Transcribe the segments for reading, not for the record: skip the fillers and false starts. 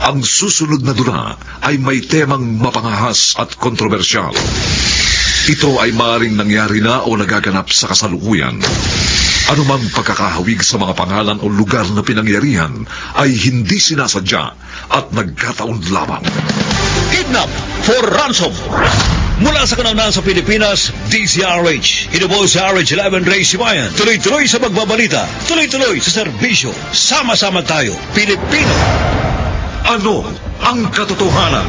Ang susunod na dula ay may temang mapangahas at kontrobersyal. Ito ay maaaring nangyari na o nagaganap sa kasalukuyan. Anumang pagkakahawig sa mga pangalan o lugar na pinangyarihan ay hindi sinasadya at nagkataon lamang. Kidnap for ransom. Mula sa kanaunan sa Pilipinas, DZRH. Ito po sa RH11 Ray Sibayan. Tuloy-tuloy sa pagbabalita. Tuloy-tuloy sa serbisyo. Sama-sama tayo, Pilipino. Ano ang katotohanan?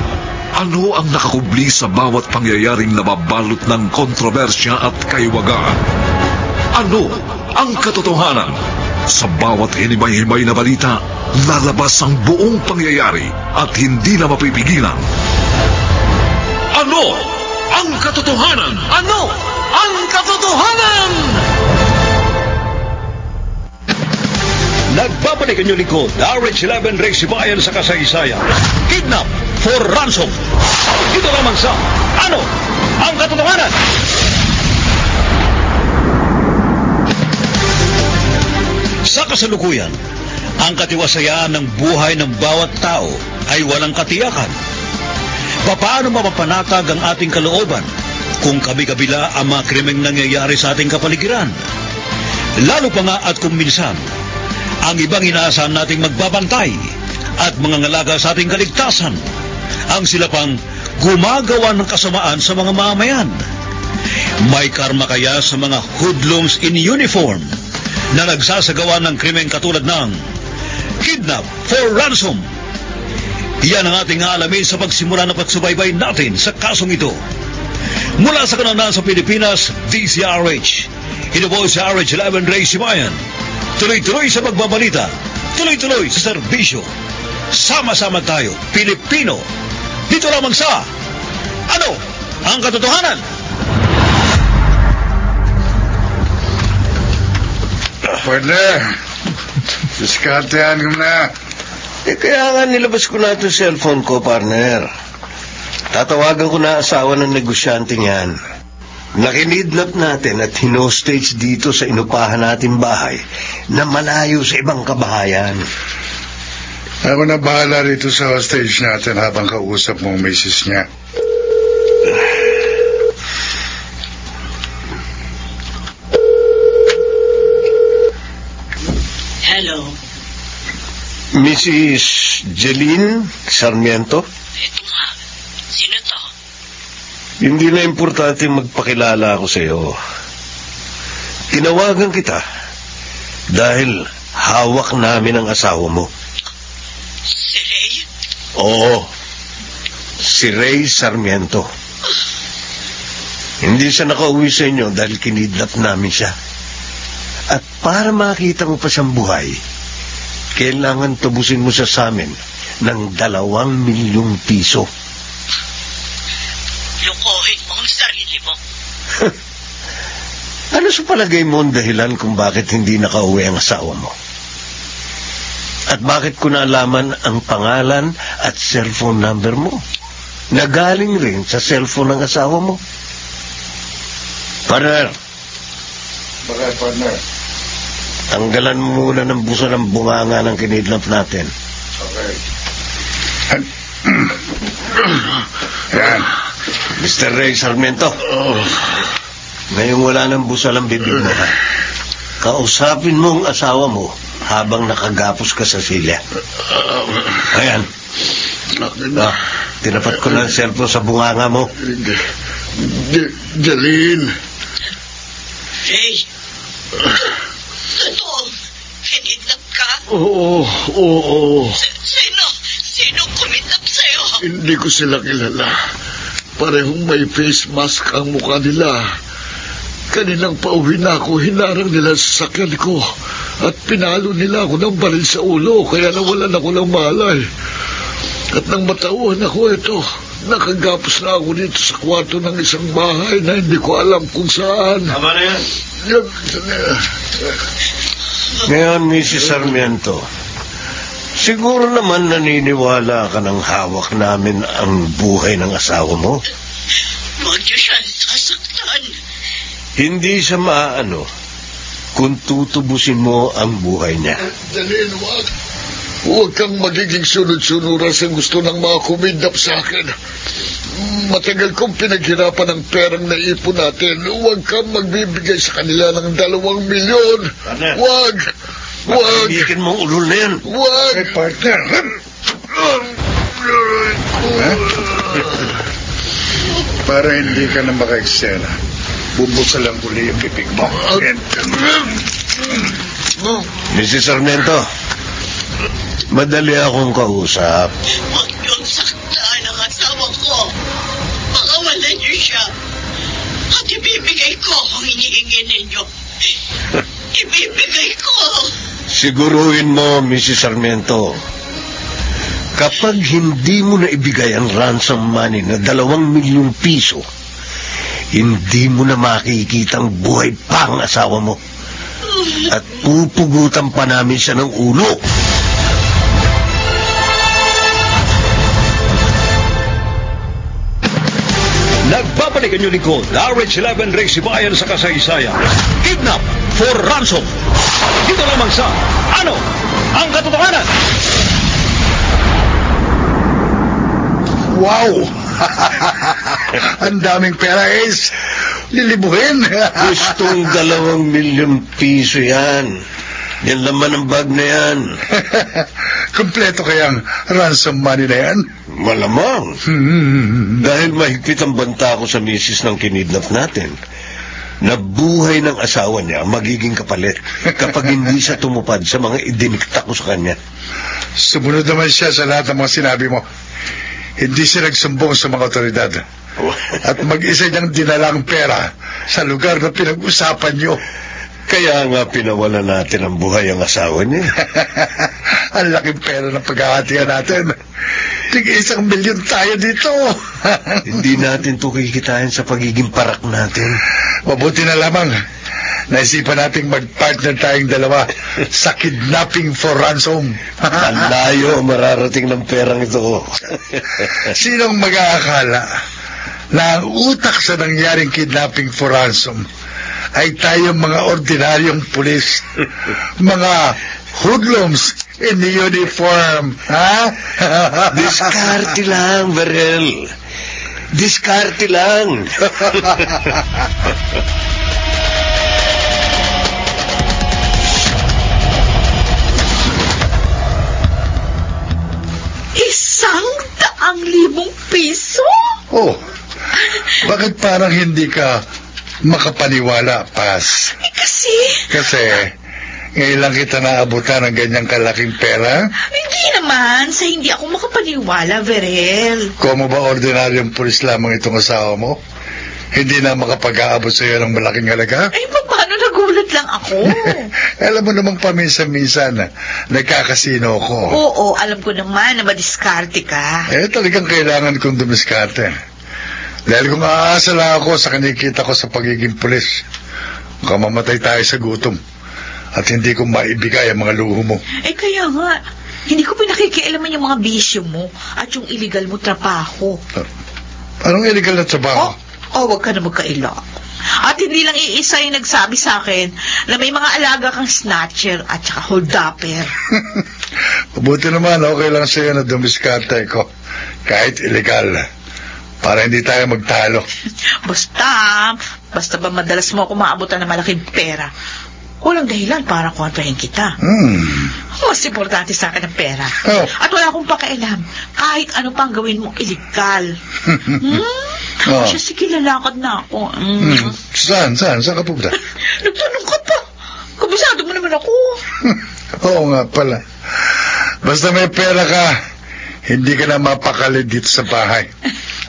Ano ang nakakubli sa bawat pangyayaring nababalot ng kontrobersya at kaiwagaan? Ano ang katotohanan? Sa bawat hinimay-himay na balita, lalabas ang buong pangyayari at hindi na mapipigilan. Ano ang katotohanan? Ano ang katotohanan? Nagbabalik ang inyong lingkod, RH11 Ray Sibayan sa kasaysayan. Kidnap for ransom. Dito lamang sa Ano ang katotohanan? Sa kasalukuyan, ang katiwasayaan ng buhay ng bawat tao ay walang katiyakan. Paano mapapanatag ang ating kalooban kung kabi-kabila ang mga krimeng nangyayari sa ating kapaligiran? Lalo pa nga at kung minsan, ang ibang inaasahan nating magbabantay at mangangalaga sa ating kaligtasan, ang sila pang gumagawa ng kasamaan sa mga mamamayan. May karma kaya sa mga hoodlums in uniform na nagsasagawa ng krimeng katulad ng kidnap for ransom? Yan ang ating aalamin sa pagsimula ng pagsubaybay natin sa kasong ito. Mula sa kanaunan sa Pilipinas, DZRH. Ito po sa RH11 Ray Sibayan. Tuloy-tuloy sa pagbabalita. Tuloy-tuloy sa serbisyo. Sama-sama tayo, Pilipino. Dito lamang sa Ano ang katotohanan? Partner, diskartehan ko na. Kaya nga nilabas ko na itong cellphone ko, partner. Tatawagan ko na asawa ng negosyanteng yan. Nakinidnap natin at hinostage dito sa inupahan natin bahay na malayo sa ibang kabahayan. Ako na bahala rito sa hostage natin habang kausap mo ang misis niya. Hello. Mrs. Jeline Sarmiento? Ito nga. Sino to? Hindi na importante magpakilala ako sa iyo. Tinawagan kita dahil hawak namin ang asawa mo. Si Ray? Oo, si Ray Sarmiento. Hindi siya nakauwi sa inyo dahil kinidnap namin siya. At para makita mo pa siyang buhay, kailangan tubusin mo siya sa amin ng 2 milyong piso. Lukohin mo ang sarili mo. Ano sa palagay mo ang dahilan kung bakit hindi nakauwi ang asawa mo? At bakit ko naalaman ang pangalan at cellphone number mo? Nagaling rin sa cellphone ng asawa mo. Partner. Bakit, partner? Tanggalan mo muna ng busa ng bunganga ng kinidnap natin. Okay. Yan. Mr. Ray Sarmiento. Ngayong wala ng busal ang bibig mo, ha? Kausapin mo ang asawa mo habang nakagapos ka sa silya. Ayan. Tinapat ko na ang cellphone sa bunganga mo. Jeline. Ray. Totoo. Kinidnap ka? Oo. Sino kumidnap sa'yo? Hindi ko sila kilala. Parehong may face mask ang mukha nila. Kaninang pauwi na ako, hinarang nila sa sakyan ko. At pinalo nila ako ng baril sa ulo, kaya nawalan ako ng malay. At nang matauhan ako, ito, nakagapos na ako dito sa kwarto ng isang bahay na hindi ko alam kung saan. Tama na yan. Ngayon, Mrs. Sarmiento, siguro naman naniniwala ka ng hawak namin ang buhay ng asawa mo? Huwag niyo siya sasaktan. Hindi siya maaano kung tutubusin mo ang buhay niya. Jeline, wag. Huwag kang magiging sunod-sunuran sa gusto ng mga kumidnap sa akin. Matagal kong pinaghirapan ang perang naipon natin. Huwag kang magbibigay sa kanila ng 2 milyon. Huwag! Huwag! Matamikin mong ulol na yan. Huwag! Hey, partner. Para hindi ka na maka-eksena, bubusa lang uli yung bibig mo. Mrs. Sarmiento, madali akong kausap. Huwag niyong saktaan ang asawa ko. Pakawalan niyo siya. At ibibigay ko ang hinihingi ninyo. Ibibigay ko. Siguruhin mo, Mrs. Sarmiento, kapag hindi mo na ibigay ang ransom money na 2 milyong piso, hindi mo na makikitang buhay pa ang asawa mo. At pupugutan pa namin siya ng ulo. Nagbabalik ang inyong lingkod, RH11 Ray Sibayan sa kasaysayan. Kidnap for ransom. Dito lamang sa Ano ang Katotohanan? Wow! Ang daming pera, Ace. Lilibuhin. Gustong 2 milyong piso yan. Yan laman ang bag na yan. Kompleto kayang ransom money na yan? Malamang. Dahil mahigpit ang banta ko sa misis ng kinidnap natin, na buhay ng asawa niya magiging kapalit kapag hindi siya tumupad sa mga idinikta ko sa kanya. Sumunod naman siya sa lahat ng mga sinabi mo. Hindi siya nagsumbong sa mga otoridad. At mag-isa niyang dinalang pera sa lugar na pinag-usapan niyo. Kaya nga pinawala natin ang buhay ang asawa niya. Ang laking pera ng paghahatian natin. Tig-1 milyon tayo dito. Hindi natin ito kikitain sa pagiging parak natin. Mabuti na lamang. Naisipan nating mag-partner tayong 2 sa kidnapping for ransom. Ang layo mararating ng perang ito. Sinong mag-aakala na ang utak sa nangyaring kidnapping for ransom ay tayong mga ordinaryong pulis, mga hoodlums in uniform, ha? Diskarte lang, Berel. Diskarte lang. piso? Oh, bakit parang hindi ka makapaniwala, Paz? Kasi, ngayon lang kita naabutan ng ganyang kalaking pera? Hindi naman, sa hindi ako makapaniwala, Verel. Kung ba ordinaryong pulis lamang itong asawa mo? Hindi na makapag-aabot sa iyo ng malaking halaga? Ay, paano nagulat lang ako? Alam mo namang paminsan-minsan nagkakasino ko. Oo, alam ko naman na madiskarte ka. Talagang kailangan kong dumiskarte. Dahil kung aasa lang ako sa kinikita ko sa pagiging pulis, kamamatay tayo sa gutom at hindi ko maibigay ang mga luho mo. Kaya nga, hindi ko pinakikialaman yung mga bisyo mo at yung illegal mo trabaho. Anong illegal na trabaho? Wag ka na magkaila. At hindi lang iisa yung nagsabi sa akin na may mga alaga kang snatcher at saka hold-upper. Mabuti naman, okay lang sa'yo na dumiskarte ko. Kahit illegal. Para hindi tayo magtalo. Basta ba madalas mo ako maabutan ng malaking pera? Walang dahilan para kontrahin kita. Mas importante sa akin ang pera. At wala akong pakialam. Kahit ano pang gawin mong illegal. Siya, sige, lalakad na ako. Saan ka pupunta? Nagtanong ka pa. Kabisado mo naman ako. Oo nga pala. Basta may pera ka, hindi ka na mapakali dito sa bahay.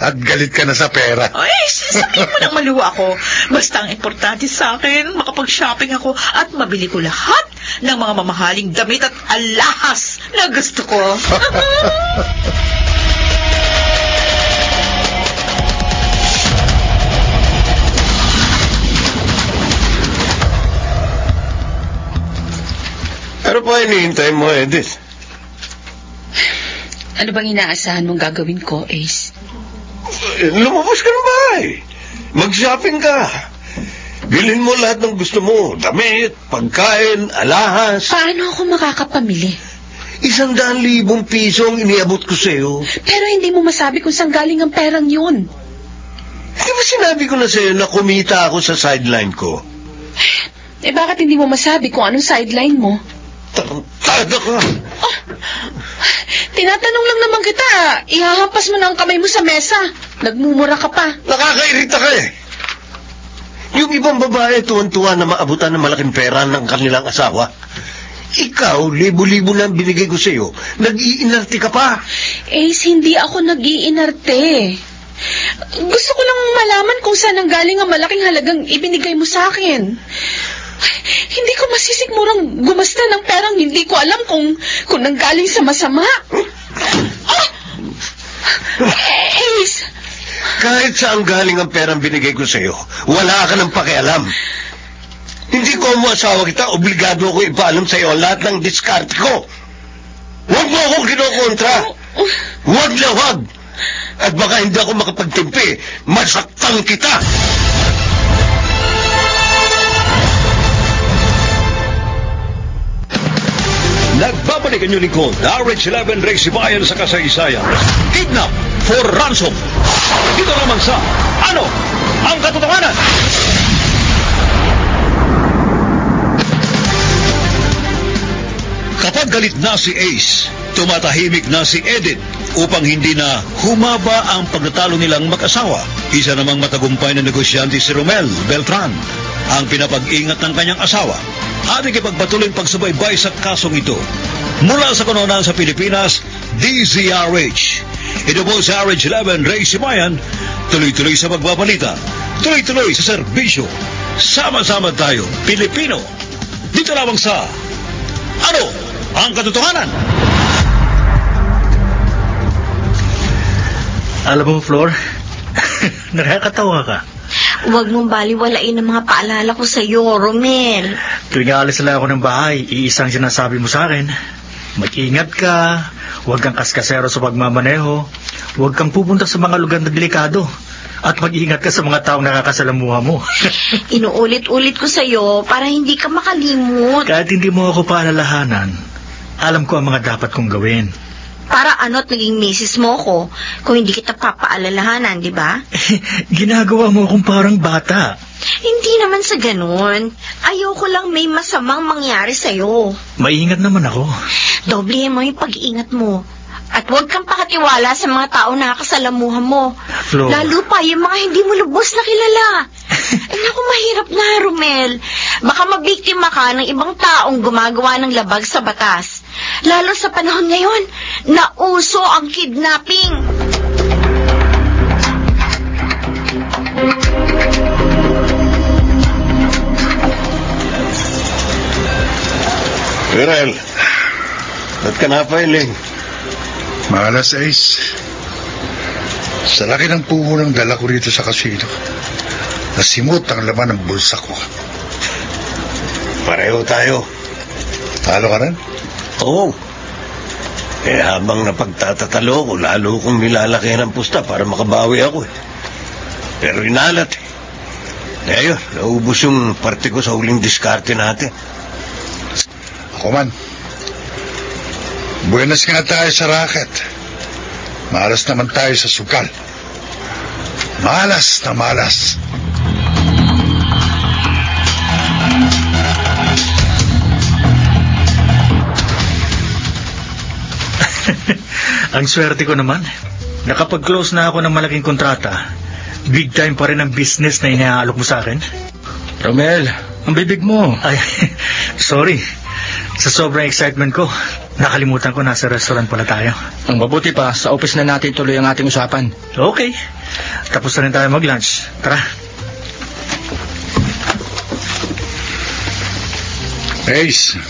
At galit ka na sa pera. Sabihin mo nang maluwa ako. Basta ang importante sa akin, makapag-shopping ako at mabili ko lahat ng mga mamahaling damit at alahas na gusto ko. Ano pa hinihintay mo, Edith? Ano bang inaasahan mong gagawin ko, Ace? Lumabas ka ng bahay. Mag-shopping ka. Bilhin mo lahat ng gusto mo. Damit, pagkain, alahas. Paano ako makakapamili? 100,000 piso ang iniabot ko sa'yo. Pero hindi mo masabi kung saan galing ang perang yun. Di ba sinabi ko na sa'yo na kumita ako sa sideline ko? Eh bakit hindi mo masabi kung anong sideline mo? Tarantado ka! Oh, tinatanong lang naman kita. Ihahampas mo na ang kamay mo sa mesa. Nagmumura ka pa. Nakakairita ka eh. Yung ibang babae tuwan-tuwa na maabutan ng malaking pera ng kanilang asawa. Ikaw, libo-libo na binigay ko sa'yo. Nag-iinarte ka pa. Ace, hindi ako nag-iinarte. Gusto ko lang malaman kung saan ang galing ang malaking halagang ibinigay mo sa akin. Hindi ko masisikmurang gumasta ng perang hindi ko alam kung nanggaling sa masama. Ace! Kahit saan galing ang perang binigay ko sa'yo, wala ka ng pakialam. Hindi ko mo asawa kita, obligado ako ipaalam sa'yo lahat ng diskarte ko. Huwag mo akong kinokontra. Huwag na huwag. At baka hindi ako makapagtimpi, masaktan kita. Nagbabalik ang inyong lingkod, RH11 Ray Sibayan sa kasaysayan. Kidnap for ransom. Dito naman sa Ano ang Katotohanan? Kapag galit na si Ace, tumatahimik na si Edith upang hindi na humaba ang pagtatalo nilang mag-asawa. Isa namang matagumpay na negosyante si Romel Beltran ang pinapag-ingat ng kanyang asawa. Ating ipagpatuloy pagsubaybay sa kasong ito. Mula sa kanonan sa Pilipinas, DZRH. Ito po sa RH11 Ray Sibayan, tuloy-tuloy sa magbabalita, tuloy-tuloy sa serbisyo. Sama-sama tayo, Pilipino. Dito lamang sa Ano ang Katotohanan? Alam mo, Flor, nakakatawa ka. Huwag mong baliwalain ang mga paalala ko sa iyo, Romel. Tuwing aalis na ako ng bahay, iisang sinasabi mo sa akin. Mag-ingat ka, huwag kang kaskasero sa pagmamaneho, huwag kang pupunta sa mga lugar na delikado, at mag-ingat ka sa mga taong nakakasalamuha mo. Inuulit-ulit ko sa iyo para hindi ka makalimot. Kahit hindi mo ako paalalahanan, alam ko ang mga dapat kong gawin. Para ano't naging misis mo ko kung hindi kita papaalalahanan, di ba? Ginagawa mo akong parang bata. Hindi naman sa ganun. Ayoko lang may masamang mangyari sa'yo. Maingat naman ako. Doblehin mo yung pag-iingat mo. At huwag kang pakatiwala sa mga tao na nakasalamuhan mo. Flo. Lalo pa yung mga hindi mo lubos na kilala. Ay naku, mahirap na, Romel. Baka mabiktima ka ng ibang taong gumagawa ng labag sa batas. Lalo sa panahon ngayon, na uso ang kidnapping. Viral, ba't ka napailing? Malas, Ace. Sa laki ng puhulang dala ko rito sa kasino, nasimot ang laman ng bulsa ko. Pareho tayo. Talo ka rin? Oo. Eh habang napagtatatalo ko, lalo kong nilalaki ng pusta para makabawi ako eh. Pero inalat eh. Ngayon, naubos yung parte ko sa huling diskarte natin. Ako man. Buenas nga tayo sa racket. Malas naman tayo sa sugal. Malas na malas. Ang swerte ko naman. Nakapag-close na ako ng malaking kontrata. Big time pa rin ang business na inaalok mo sa akin. Romel, ang bibig mo. Ay, sorry. Sa sobrang excitement ko, nakalimutan ko nasa restaurant pala tayo. Ang mabuti pa, sa office na natin tuloy ang ating usapan. Okay. Tapos na rin tayo mag-lunch. Tara. Ace,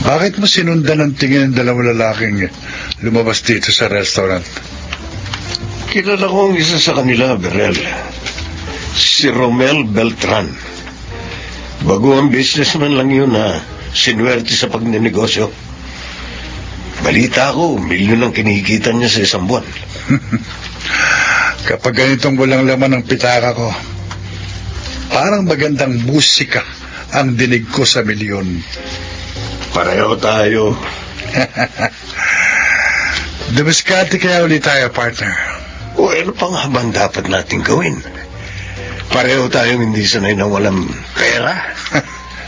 bakit mo sinundan ang tingin ng dalawang lalaking lumabas dito sa restaurant? Kilala ko ang isa sa kanila, Berel. Si Romel Beltran. Baguang businessman lang yun na sinuwerte sa pagnenegosyo. Balita ko, milyon ang kinikita niya sa isang buwan. Kapag ganitong walang laman ng pitaka ko, parang magandang musika ang dinig ko sa milyon. Pareho tayo. Dumiskarte kaya ulit tayo, partner. O ano pang habang dapat natin gawin? Pareho tayong hindi sanay na walang pera.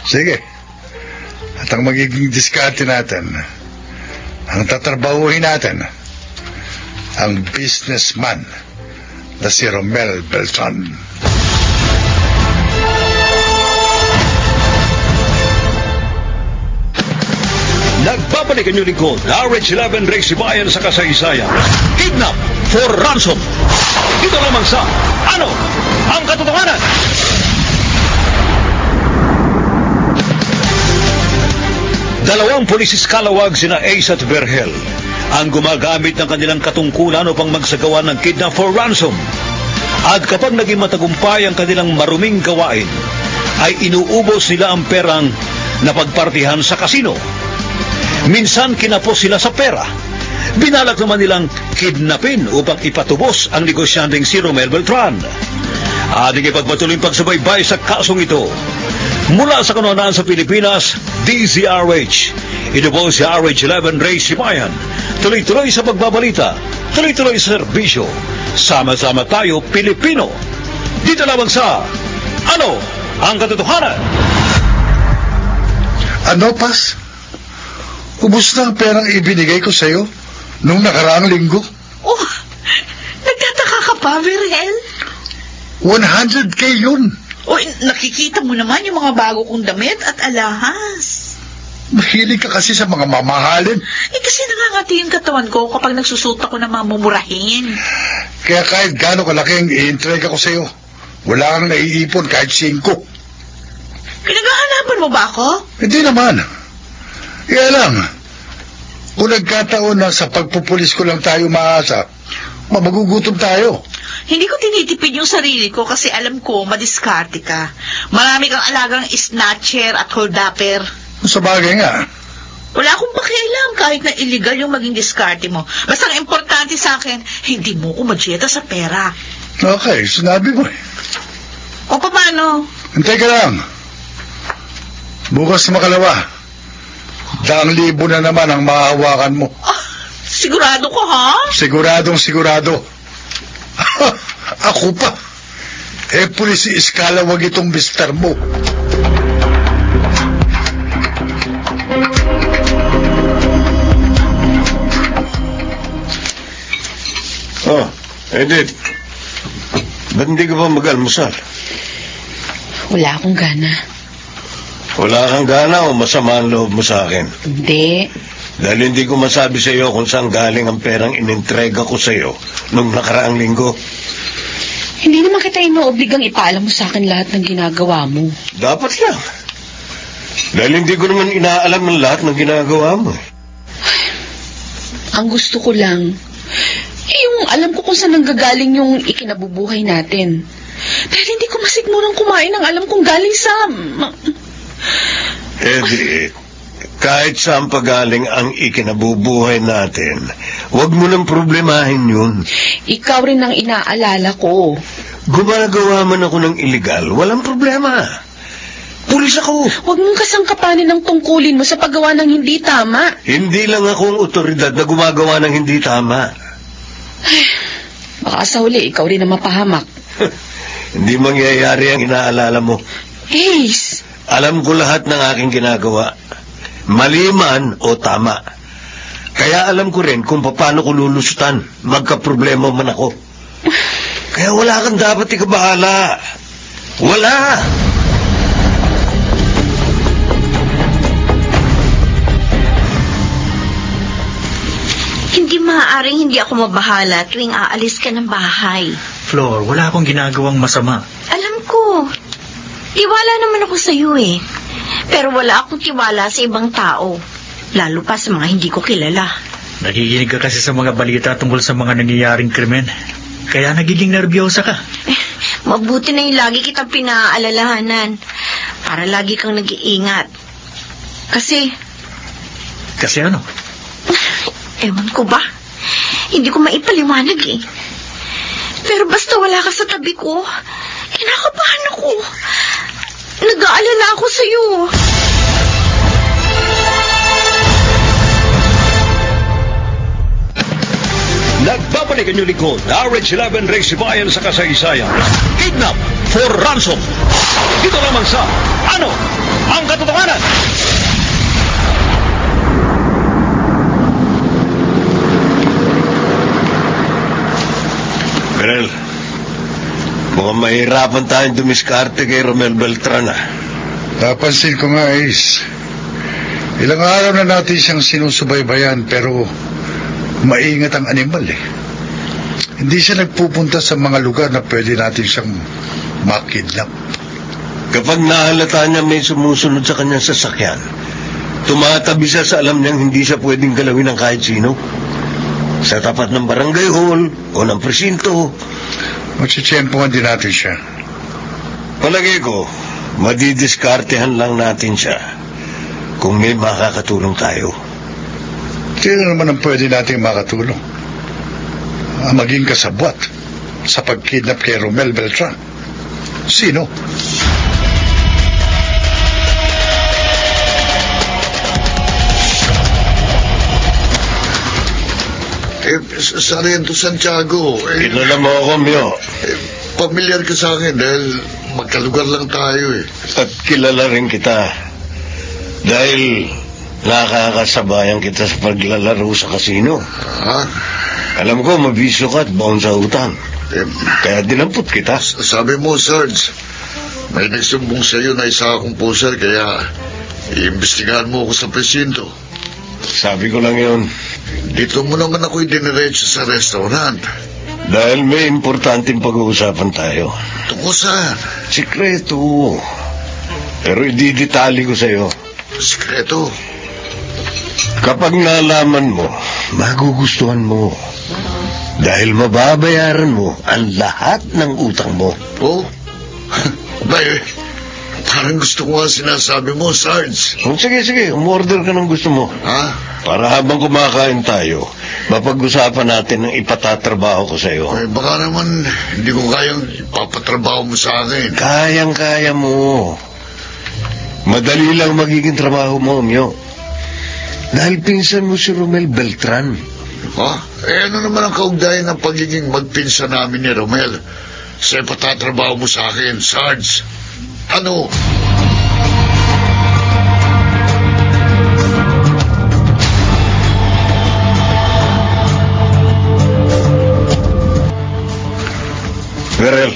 Sige. At ang magiging diskarte natin, ang tatrabahuhin natin, ang businessman na si Romel Beltran. Nagbabalik ang inyong lingkod, RH11 Ray Sibayan sa kasaysayan. Kidnap for ransom. Dito lamang sa Ano ang Katotohanan? Dalawang pulis iskalawag sina Ace at Vergel ang gumagamit ng kanilang katungkulan upang magsagawa ng kidnap for ransom. At kapag naging matagumpay ang kanilang maruming gawain, ay inuubos nila ang perang napagpartihan sa kasino. Minsan kinapos sila sa pera. Binalak naman nilang kidnapin upang ipatubos ang negosyanteng si Romel Beltran. Ating ipagpatuloy pagsubaybay sa kasong ito. Mula sa kanunan sa Pilipinas, DZRH. Ito po si RH11 Ray Sibayan. Tuloy-tuloy sa pagbabalita, tuloy-tuloy sa serbisyo. Sama-sama tayo, Pilipino. Dito lamang sa Ano ang Katotohanan? Ano, Pas? Ubus na ang perang ibinigay ko sa'yo nung nakaraang linggo. Oh, nagtataka ka pa, Vergel? 100K yun. O, nakikita mo naman yung mga bago kong damit at alahas. Mahilig ka kasi sa mga mamahalin. Kasi nangangati yung katawan ko kapag nagsusuot ako ng mga mumurahin. Kaya kahit gaano kalaki ang i-entrega ko sa'yo, wala kang naiipon kahit 5. Pinaghahanapan mo ba ako? Hindi naman. Kaya lang, kung nagkataon na sa pagpupulis ko lang tayo maasa, magugutom tayo. Hindi ko tinitipid yung sarili ko kasi alam ko madiskarte ka. Marami kang alagang snatcher at holdapper. Sa bagay nga. Wala akong pakialam kahit na illegal yung maging diskarte mo. Basta ang importante sa akin, hindi mo ko madyeta sa pera. Okay, sinabi mo. O paano? Hintay ka lang. Bukas na makalawa. 100,000 na naman ang mahahawakan mo. Sigurado ko, ha? Siguradong sigurado. Ako pa. Pulis si Iskalawag itong mister mo. Oh, Edith. Ba't hindi ka pa mag-almusal? Wala akong gana. Wala kang gana o masama ang loob mo sa akin? Hindi. Dahil hindi ko masabi sa iyo kung saan galing ang perang inintrega ko sa iyo nung nakaraang linggo. Hindi naman kita inoobligang ipaalam mo sa akin lahat ng ginagawa mo. Dapat lang. Dahil hindi ko naman inaalam ng lahat ng ginagawa mo. Ang gusto ko lang, yung alam ko kung saan nanggagaling yung ikinabubuhay natin. Dahil hindi ko masigmurang kumain ng alam kong galing sa... Eddie, kahit saan pagaling ang ikinabubuhay natin, huwag mo nang problemahin yun. Ikaw rin ang inaalala ko. Gumagawa man ako ng illegal, walang problema. Pulis ako. Huwag mong kasangkapanin ang tungkulin mo sa paggawa ng hindi tama. Hindi lang ako ang otoridad na gumagawa ng hindi tama. Baka sa huli, ikaw rin ang mapahamak. Hindi mangyayari ang inaalala mo. Ace! Alam ko lahat ng aking ginagawa. Mali man o tama. Kaya alam ko rin kung paano ko lulusutan. Magka-problema man ako. Kaya wala kang dapat ikabahala. Wala! Hindi maaaring hindi ako mabahala tuwing aalis ka ng bahay. Flor, wala akong ginagawang masama. Alam ko. Tiwala naman ako sa iyo eh. Pero wala akong tiwala sa ibang tao. Lalo pa sa mga hindi ko kilala. Nakikinig ka kasi sa mga balita tungkol sa mga nangyayaring krimen. Kaya nagiging nervyosa ka. Mabuti na yung lagi kitang pinaalalahanan. Para lagi kang nag-iingat. Kasi ano? Ewan ko ba? Hindi ko maipaliwanag eh. Pero basta wala ka sa tabi ko, kinakabahan ako. Nag-aalala ako sa'yo. Nagbabalik ang lingkod, RH11 Ray Sibayan sa kasaysayan. Kidnap for ransom. Dito naman sa Ano ang Katotohanan? Perel, mukhang mahirapan tayong dumiskarte kay Romel Beltran. Napansin ko nga, Ace. Ilang araw na natin siyang sinusubaybayan pero maingat ang animal eh. Hindi siya nagpupunta sa mga lugar na pwede natin siyang makidnap. Kapag nahalata niya may sumusunod sa kanyang sasakyan, tumatabi siya sa alam niyang hindi siya pwedeng galawin ng kahit sino. Sa tapat ng barangay hall o ng presinto. Magsitsyempohan din natin siya. Palagay ko, madidiskartehan lang natin siya kung may makakatulong tayo. Sino naman ang pwede nating makatulong? Maging kasabwat sa pagkidnap kay Romel Beltran. Sino? Sargento Santiago. Kilala mo ako, Mio. Pamilyar ka sa akin dahil magkalugar lang tayo eh. At kilala rin kita dahil nakakasabayan kita sa paglalaro sa kasino. Ha? Alam ko, mabisyo ka at baon sa utang. Kaya dinampot kita. Sabi mo, Sarge, may nagsumbong sa iyo na isa akong poser, kaya iimbestigahan mo ako sa presinto. Sabi ko lang yun. Dito mo naman ako idiniretso sa restaurant. Dahil may importanteng pag-uusapan tayo. Tungkol sa... Sikreto. Pero ididetali ko sa'yo. Sikreto? Kapag nalaman mo, magugustuhan mo. Dahil mababayaran mo ang lahat ng utang mo. Oh? Bay, parang gusto ko nga sinasabi mo, Sarge. Sige, umorder ka ng gusto mo. Ha? Para habang kumakain tayo, mapag-usapan natin ang ipatatrabaho ko sa'yo. Ay, baka naman hindi ko kayang ipapatrabaho mo sa akin. Kayang-kaya mo. Madali lang magiging trabaho mo, Mio. Dahil pinsan mo si Romel Beltran. Ha? Ano naman ang kaugnayan ng pagiging magpinsan namin ni Romel? Sa ipatatrabaho mo sa akin, Sarge. Ano? Verel,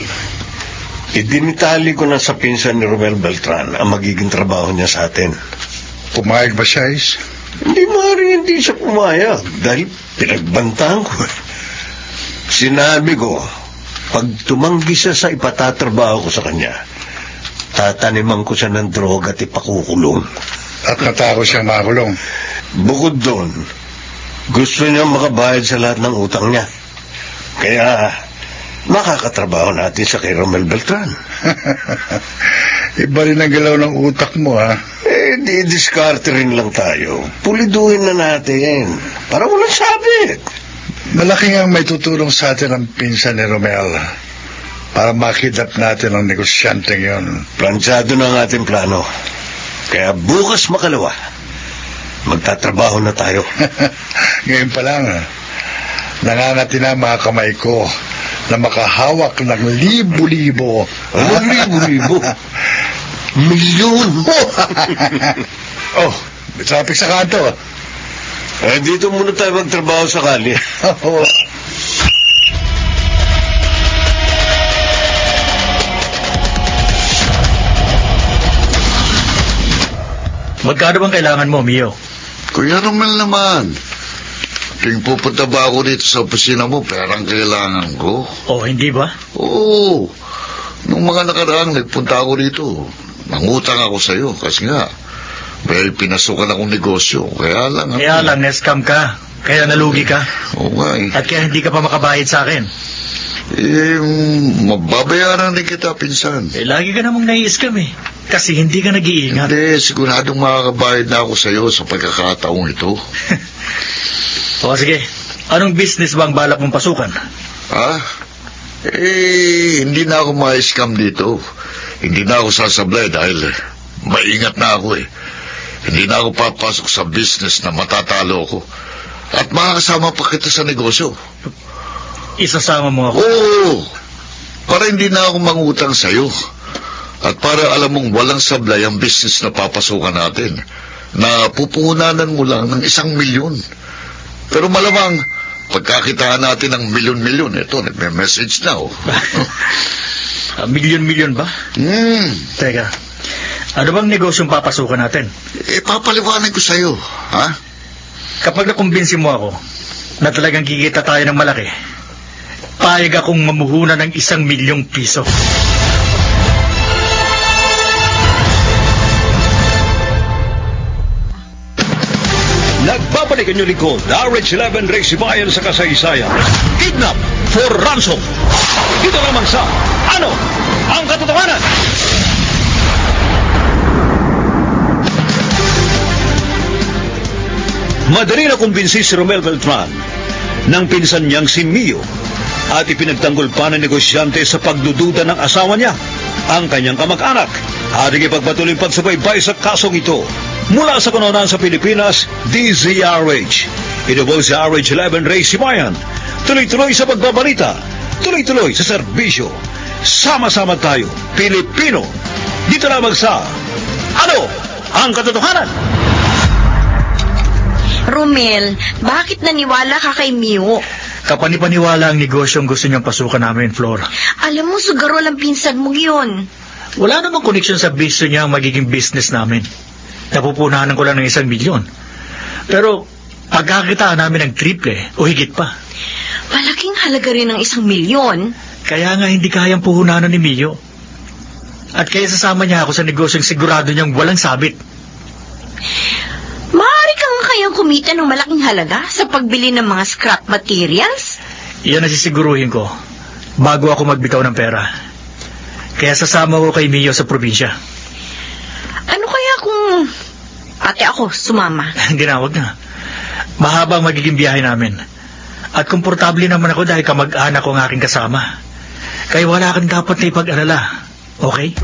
idinitali ko na sa pinsan ni Romel Beltran ang magiging trabaho niya sa atin. Pumayag ba siya, Is? Hindi siya pumayag dahil pinagbantaan ko. Sinabi ko, pag tumanggi siya sa ipatatrabaho ko sa kanya, tataniman ko siya ng droga at ipakukulong. At natako siyang makulong? Bukod doon, gusto niya makabayad sa lahat ng utang niya. Kaya makakatrabaho natin sa kay Romel Beltran. Iba rin ang galaw ng utak mo, ha? Di-discarte rin lang tayo. Puliduhin na natin para walang sabit. Malaking ang may tutulong sa atin ang pinsan ni Romel para makidap natin ang negosyanteng yon. Plansyado na ang ating plano. Kaya bukas makalawa, magtatrabaho na tayo. Ngayon pa lang, nangangati na mga kamay ko na makahawak ng libo-libo. Anong libo-libo? Milyon! Oh, may traffic sa kanto. Dito muna tayo magtrabaho sa kali. Magkano bang kailangan mo, Mio? Kuya Romel naman. Ting pupunta ba ako dito sa opisina mo, perang kailangan ko. Oh, hindi ba? Oo. Nung mga nakaraang nagpunta ako dito, nangutang ako sa'yo kasi nga may pinasukan akong negosyo. Kaya lang, na-scam ka. Kaya nalugi ka. Oo nga eh. At kaya hindi ka pa makabayad sa akin. Mababayaran din kita, pinsan. Lagi ka namang nai-scam eh. Kasi hindi ka nag-iingat. Hindi, siguradong makakabayad na ako sa'yo sa pagkakataong ito. O sige, anong business ba ang balak mong pasukan? Ha? Hindi na ako ma-scam dito. Hindi na ako sasablay dahil maingat na ako eh. Hindi na ako papasok sa business na matatalo ko. At makakasama pa kita sa negosyo. Isasama mo ako? Oo. Para hindi na ako mangutang sa'yo. At para alam mong walang sablay ang business na papasukan natin, na pupuhunanan mo lang ng 1 milyon. Pero malamang, pagkakitaan natin ng milyon-milyon, ito, nagme-message na, oh. Milyon-milyon ba? Teka, ano bang negosyong papasukan natin? Papaliwanag ko sa'yo, ha? Kapag nakumbinsi mo ako na talagang kikita tayo ng malaki, payag akong mamuhunan ng 1 milyong piso. Nagbabalik ang inyong lingkod, RH11 Race Bayan sa kasaysayan. Kidnap for ransom. Dito lamang sa Ano ang Katotohanan? Madali na kumbinsi si Romel Beltran ng pinsan niyang si Mio at ipinagtanggol pa ng negosyante sa pagdududa ng asawa niya, ang kanyang kamag-anak. Ating ipagpatuloy pagsubaybay sa kasong ito mula sa kanonan sa Pilipinas, DZRH. Ito po si RH11 Ray Sibayan. Tuloy-tuloy sa pagbabalita, tuloy-tuloy sa serbisyo. Sama-sama tayo, Pilipino. Dito lamang sa Ano ang Katotohanan? Romel, bakit naniwala ka kay Mio? Kapanipaniwala ang negosyong gusto niyang pasukan namin, Flor. Alam mo, sugarol ang pinsan mo yun. Wala namang koneksyon sa bisyo niya ang magiging business namin. Napupunahan ko lang ng 1 milyon. Pero pagkakitaan namin ng triple o higit pa. Malaking halaga rin ng 1 milyon. Kaya nga hindi kayang puhunanan ni Mio. At kaya sasama niya ako sa negosyong sigurado niyang walang sabit. Maaari ka nga kayang kumita ng malaking halaga sa pagbili ng mga scrap materials? Iyan ang sisiguruhin ko bago ako magbitaw ng pera. Kaya sasama ko kay Mio sa probinsya. Ano kaya kung pati ako sumama? Hindi na, wag na. Mahaba ang magiging biyahe namin. At komportable naman ako dahil kamag-anak ko ang aking kasama. Kaya wala kang dapat na ipag-alala. Okay?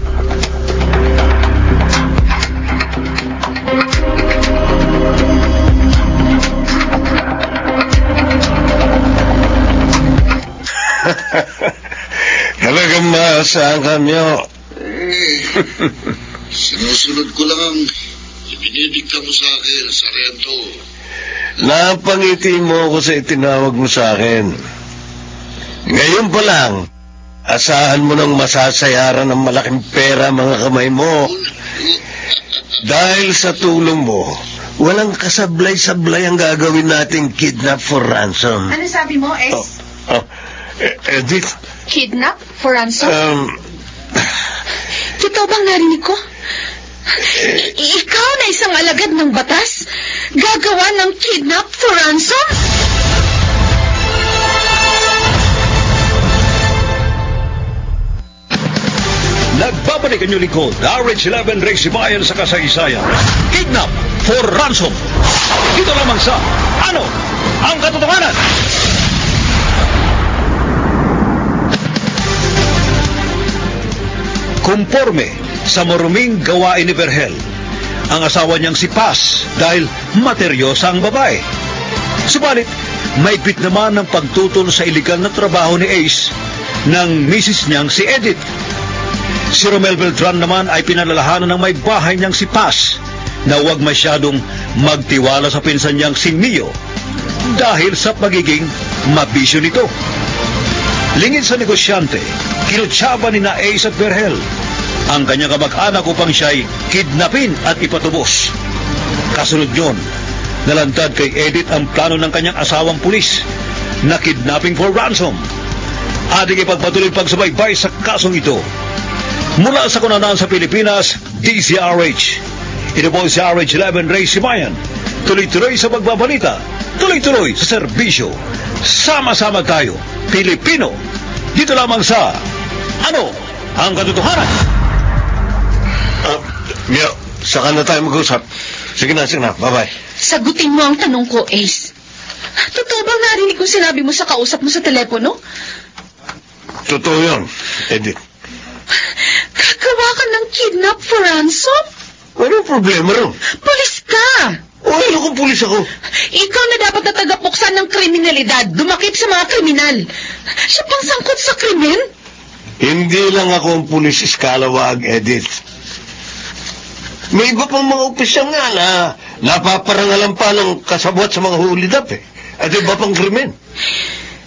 Talagang maasahan ka, Mio. Sinusunod ko lang ang ibinibigta mo sa akin, Sarento. Napangiti mo ako sa itinawag mo sa akin. Ngayon pa lang, asahan mo ng masasayaran ng malaking pera mga kamay mo. Dahil sa tulong mo, walang kasablay-sablay ang gagawin nating kidnap for ransom. Ano sabi mo, Es? Edith? Kidnap for ransom? Totoo bang narinig ko? Ikaw na isang alagad ng batas? Gagawa ng kidnap for ransom? Nagbabalik ang inyong lingkod, RH11 Ray Sibayan sa kasaysayan. Kidnap for ransom. Dito lamang sa Ano ang Katotohanan? Konforme sa maruming gawain ni Berhel, ang asawa niyang si Paz dahil materyosa ang babae. Subalit, maigpit naman ang pagtutol sa iligal na trabaho ni Ace ng misis niyang si Edith. Si Romel Beltran naman ay pinalalahanan ng may bahay niyang si Paz na huwag masyadong magtiwala sa pinsan niyang si Mio dahil sa pagiging mabisyo nito. Lingid sa negosyante, kinutsaba ni na Ace at Berhel ang kanyang kamag-anak upang siya'y kidnapin at ipatubos. Kasunod yun, nalantad kay Edith ang plano ng kanyang asawang pulis na kidnapping for ransom. Ating ipagpatuloy pagsubaybay sa kasong ito. Mula sa kunanan sa Pilipinas, DZRH. Ito po si RH11 Ray Sibayan. Tuloy-tuloy sa pagbabalita, tuloy-tuloy sa serbisyo. Sama-sama tayo, Pilipino. Dito lamang sa Ano ang Katotohanan? Mio, saka na tayo mag-usap. Sige na, bye-bye. Sagutin mo ang tanong ko, Ace. Totoo bang narinig kong sinabi mo sa kausap mo sa telepono? Totoo yun, Edith. Gagawa ka ng kidnap for ransom? Walang problema ron. Pulis ka! O ano kung pulis ako? Ikaw na dapat na tagapuksan ng kriminalidad, dumakip sa mga kriminal. Siya pang sangkot sa krimen? Hindi lang ako ang pulis, Scalawag, Edith. May iba pang mga opisyal nga na napaparangalan pa ng kasabwat sa mga hulidap At iba pang krimen.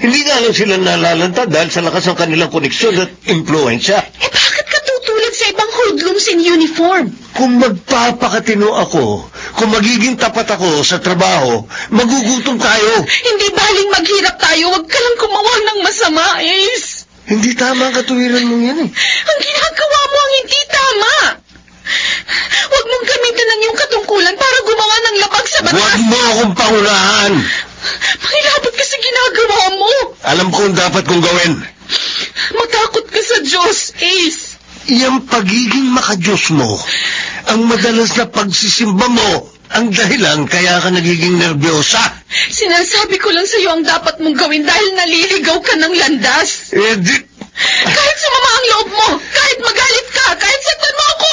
Hindi nga lang sila nalalanta dahil sa lakas ng kanilang koneksyon at impluensya. Bakit ka tutulad sa ibang hoodlums in uniform? Kung magpapakatino ako, kung magiging tapat ako sa trabaho, magugutom tayo. Hindi baling maghirap tayo, huwag ka lang gumawa ng masama, Ace. Hindi tama ang katuwiran mong yan Ang ginagawa mo ang hindi tama. Huwag mong gamitin ang iyong katungkulan para gumawa ng labag sa batas. Huwag mo akong pangunahan. Mangilabot ka sa ginagawa mo. Alam ko ang dapat kong gawin. Matakot ka sa Diyos, Ace. Iyang pagiging makadiyos mo, ang madalas na pagsisimba mo, ang dahilan kaya ka nagiging nervyosa. Sinasabi ko lang sa iyo ang dapat mong gawin dahil naliligaw ka ng landas. Edith! Kahit sumama ang loob mo, kahit magalit ka, kahit saktan mo ako,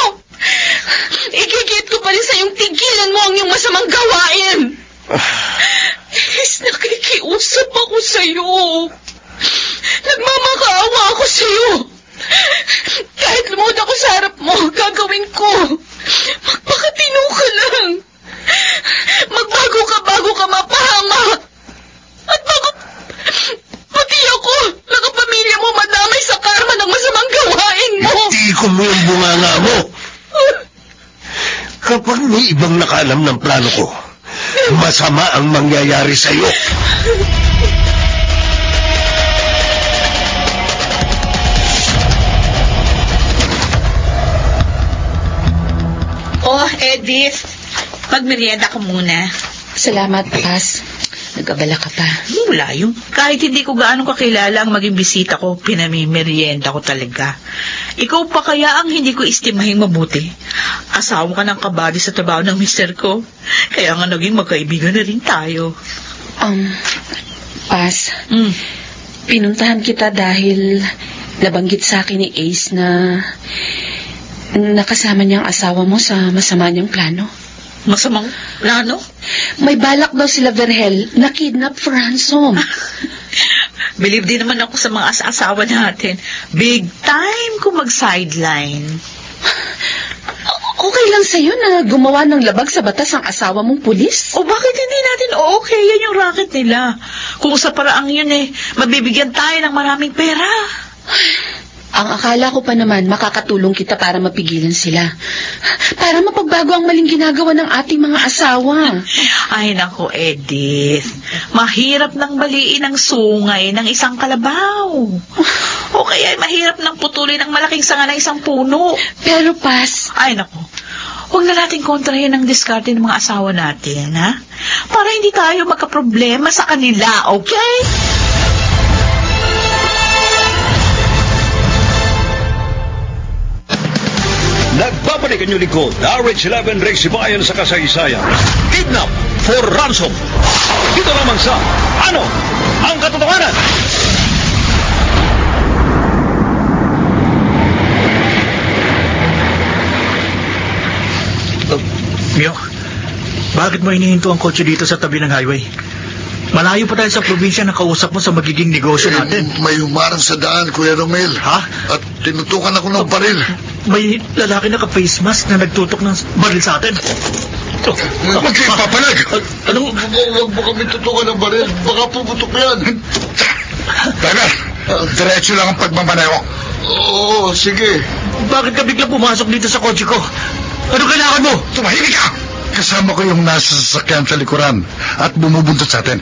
igigit ko pa rin sa iyong tigilan mo ang iyong masamang gawain. Nakikiusap ako sa iyo. Nagmamakaawa ako sa iyo. Kahit lumuhod ako sa harap mo, gagawin ko. Magpakatino ka lang. Magbago ka bago ka mapahama. At bago pati ako, nakapamilya mo madamay sa karma ng masamang gawain mo. Hindi ko mo yung bunganga mo. Kapag may ibang nakaalam ng plano ko, masama ang mangyayari sa iyo. Oh, Edith, magmerienda ka muna. Salamat, Paz. Nag-abala ka pa. Wala yun. Kahit hindi ko gaano kakilala ang maging bisita ko, pinamimerienda ko talaga. Ikaw pa kaya ang hindi ko istimahing mabuti. Asawa ka ng kabady sa trabaho ng mister ko. Kaya nga naging magkaibigan na rin tayo. Paz, pinuntahan kita dahil nabanggit sa akin ni Ace na nakasama niyang asawa mo sa masama niyang plano. Masamang plano? May balak daw sila Vergel na kidnap for ransom. Believe din naman ako sa mga asawa natin. Big time kung mag-sideline. Okay lang sa'yo na gumawa ng labag sa batas ang asawa mong pulis? O bakit hindi natin okay? Yan yung racket nila. Kung sa paraang yun mabibigyan tayo ng maraming pera. Ang akala ko pa naman makakatulong kita para mapigilan sila. Para mapagbago ang maling ginagawa ng ating mga asawa. Ay nako, Edith. Mahirap nang baliin ang sungay ng isang kalabaw. O kaya mahirap nang putulin ang malaking sanga ng isang puno. Pero Paz... Ay nako. Huwag na natin kontrahin ang diskarte ng mga asawa natin, ha? Para hindi tayo magkaproblema sa kanila, okay? Nagbabalik ang lingkod, RH11 Rex Sibayan sa kasaysayan. Kidnap for ransom. Dito naman sa Ano ang Katotohanan? Mio, bakit mo inihinto ang kotse dito sa tabi ng highway? Malayo pa tayo sa probinsya na kausap mo sa magiging negosyo natin. May humarang sa daan, Kuya Romel. Ha? At tinutukan ako ng baril. May lalaki naka-face mask na nagtutok ng baril sa atin. Huwag kayo papalag! Anong... Huwag mo kami tutukan ng baril. Baka puputok yan. Driver, diretso lang ang pagmamaneho. Oo, sige. Bakit ka bigla pumasok dito sa kotse ko? Ano kailangan mo? Tumahimik ka! Kasama ko yung nasa sasakyan sa likuran at bumubuntot sa atin.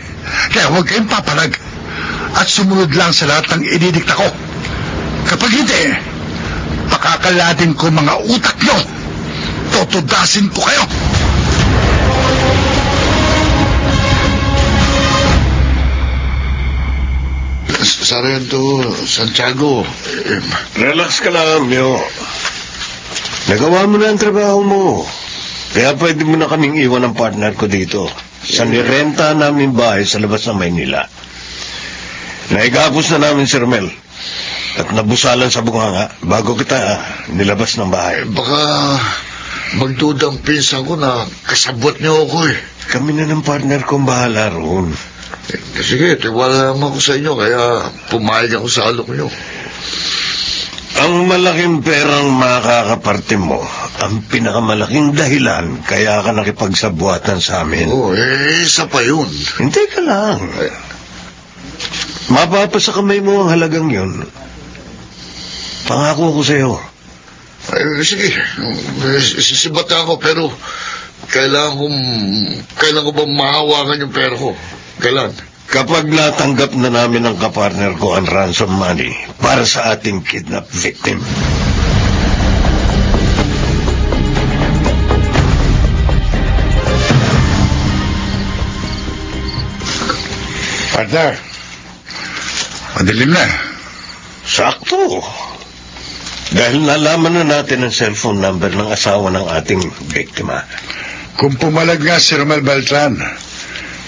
Kaya huwag kayong papalag. At sumunod lang sa lahat ng ididikta ko. Kapag hindi, pakakalatin ko mga utak nyo. Totodasin ko kayo. Sargento Santiago. Relax ka lang, Mio. Nagawa mo na ang trabaho mo. Kaya pwede mo na kaming iwan ang partner ko dito sa nirenta namin bahay sa labas ng Maynila. Naigapos na namin si Romel at nabusalan sa bunganga bago kita nilabas ng bahay. Baka magdudang pinsan ko na kasabot niyo ako Kami na ng partner kong bahala roon. Sige, tiwala naman ako sa inyo, kaya pumayag ako sa alok nyo. Ang malaking perang makakaparte mo, ang pinakamalaking dahilan kaya ka nakipagsabuatan sa amin. Isa pa yun. Hindi ka lang. Mapapasa kamay mo ang halagang yun. Pangako ko sa'yo. Sige, sisibata ako, pero kailangan ko bang mahawakan yung pera ko? Kailan? Kapag natanggap na namin ang kapartner ko ang ransom money para sa ating kidnap victim. Partner, madilim na. Sakto. Dahil nalaman na natin ang cellphone number ng asawa ng ating biktima. Kung pumalag nga si Romel Beltran,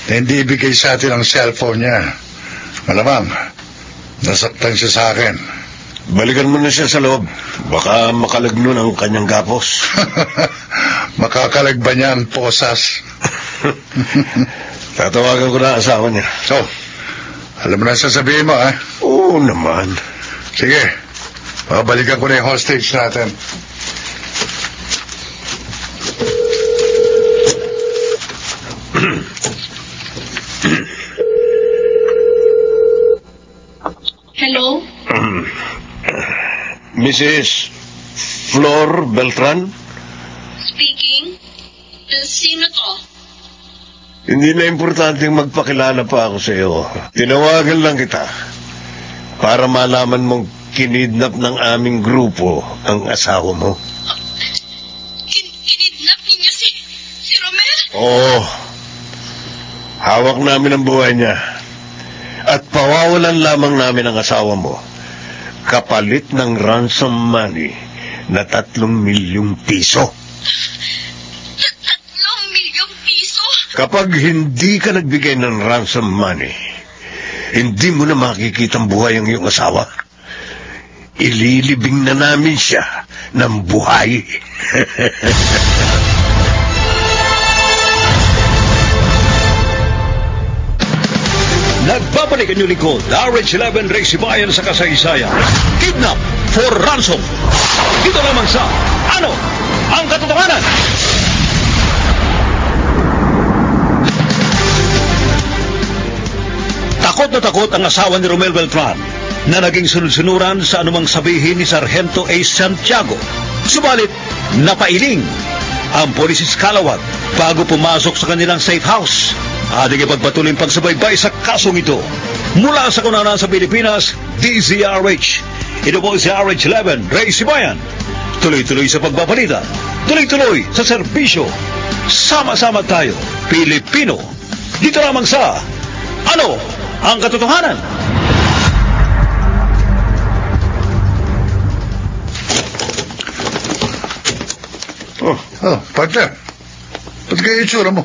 na hindi ibigay sa atin ang cellphone niya, malamang nasaktan siya sa akin. Balikan mo na siya sa loob. Baka makalagno ang kanyang gapos. Makakalag ba niya ang posas? Tatawagan ko na ang asawa niya. So, alam mo na sasabihin mo, ha? Oo naman. Sige, babalikan ko na yung hostage natin. Hello? Mrs. Flor Beltran? Speaking? Sino to? Hindi na importanteng magpakilala pa ako sa iyo. Tinawagan lang kita para malaman mong kinidnap ng aming grupo ang asawa mo. Kinidnap ninyo si Romel? Oo. Hawak namin ang buhay niya. At pawawalan lamang namin ang asawa mo kapalit ng ransom money na 3 milyong piso. 3 milyong piso? Kapag hindi ka nagbigay ng ransom money, hindi mo na makikitang buhay ang iyong asawa. Ililibing na namin siya ng buhay. Nagbabalik ang lingkod, RH11 Ray Sibayan sa kasaysayan. Kidnap for ransom. Dito lamang sa Ano ang Katotohanan? Takot na takot ang asawa ni Romel Beltran na naging sunod-sunuran sa anumang sabihin ni Sargento A. Santiago. Subalit, napailing ang pulis Calawat bago pumasok sa kanilang safe house. Ating ipagpatuloy ang pagsubaybay sa kasong ito. Mula sa kunanan sa Pilipinas, DZRH. Ito po si RH11, Ray Sibayan. Tuloy-tuloy sa pagbabalita. Tuloy-tuloy sa serbisyo. Sama-sama tayo, Pilipino. Dito lamang sa Ano ang Katotohanan? Partner. Ba't kayo itsura mo?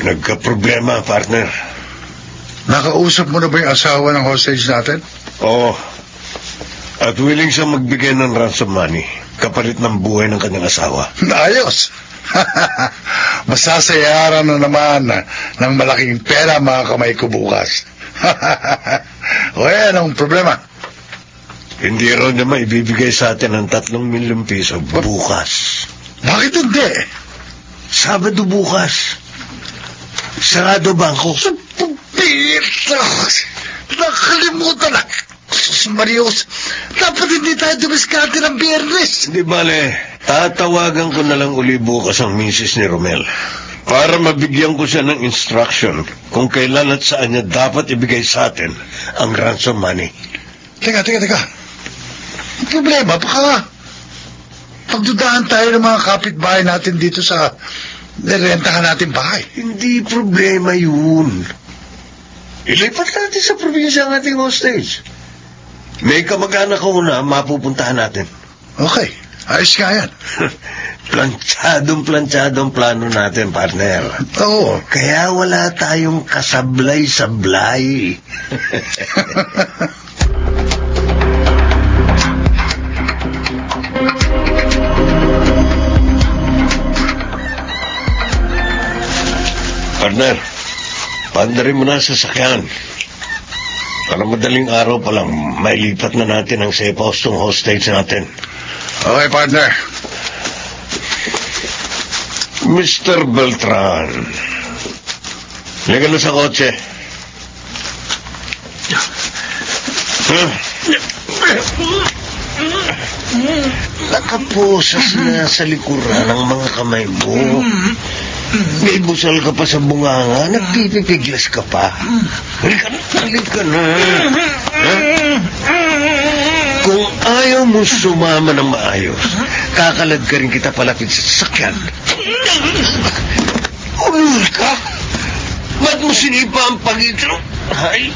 Nagka-problema, partner. Nakausap mo na ba yung asawa ng hostage natin? Oo. At willing siyang magbigay ng ransom money kapalit ng buhay ng kanyang asawa. Ayos! Masasayaran na naman ng malaking pera mga kamay ko bukas. O yan ang problema. Hindi raw niya maibibigay sa atin ng 3 milyong piso bukas. Bakit hindi? Sabado bukas. Sarado bangko. Nakalimutan na. Marios, dapat hindi tayo dumiskarte ng Biyernes. Di bale, tatawagan ko na lang uli bukas ang misis ni Romel para mabigyan ko siya ng instruction kung kailan at saan niya dapat ibigay sa atin ang ransom money. Teka. Ang problema, baka pagdudahan tayo ng mga kapitbahay natin dito sa nirentahan natin bahay. Hindi problema yun. Ilipat natin sa probinsya ang ating hostage. May kamag-anak ko na mapupuntahan natin. Okay, ayos ka yan. Planchadong plano natin, partner. Oo. Kaya wala tayong kasablay-sablay. partner, pandarin mo na sa sasakyan. Para madaling araw pa lang, mailipat na natin ang safe house tong hostage natin. Okay, partner. Mr. Beltran, liga na sa kotse. Nakaposas na sa likuran ng mga kamay mo. May busal ka pa sa bunganga, nagpipipiglas ka pa. Halika na. Kung ayaw mo sumama ng maayos, kakalad ka rin kita palapit sa sasakyan. Ulul ka? Ba't mo sinipa ang pag-itro? Ay.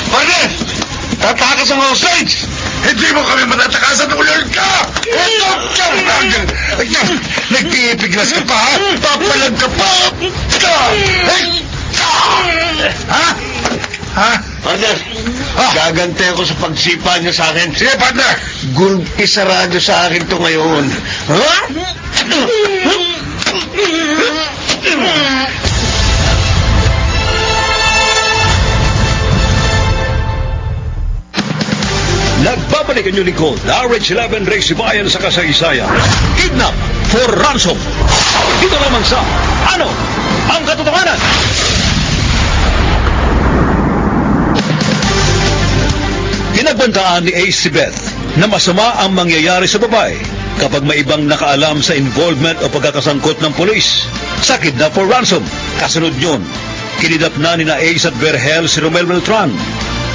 Partner! Tatakas ang hostage! Hindi mo kami matatakasan, ulol ka! Nagpipiglas ka pa, ha? Papalag ka pa! Ha? Ha? Partner, gagante ako sa pagsipa niyo sa akin. Sige, partner! Gulpi sarado sa akin to ngayon. Ha? Nagbabalik ang inyong lingkod, RH11 Ray Sibayan sa kasaysayan. Kidnap for ransom. Dito naman sa Ano ang Katotohanan? Pinagbantaan ni Ace si Beth na masama ang mangyayari sa babae kapag may ibang nakaalam sa involvement o pagkakasangkot ng polis sa kidnap for ransom. Kasunod yun, kinidap na ni Ace at Berhel si Romel Beltran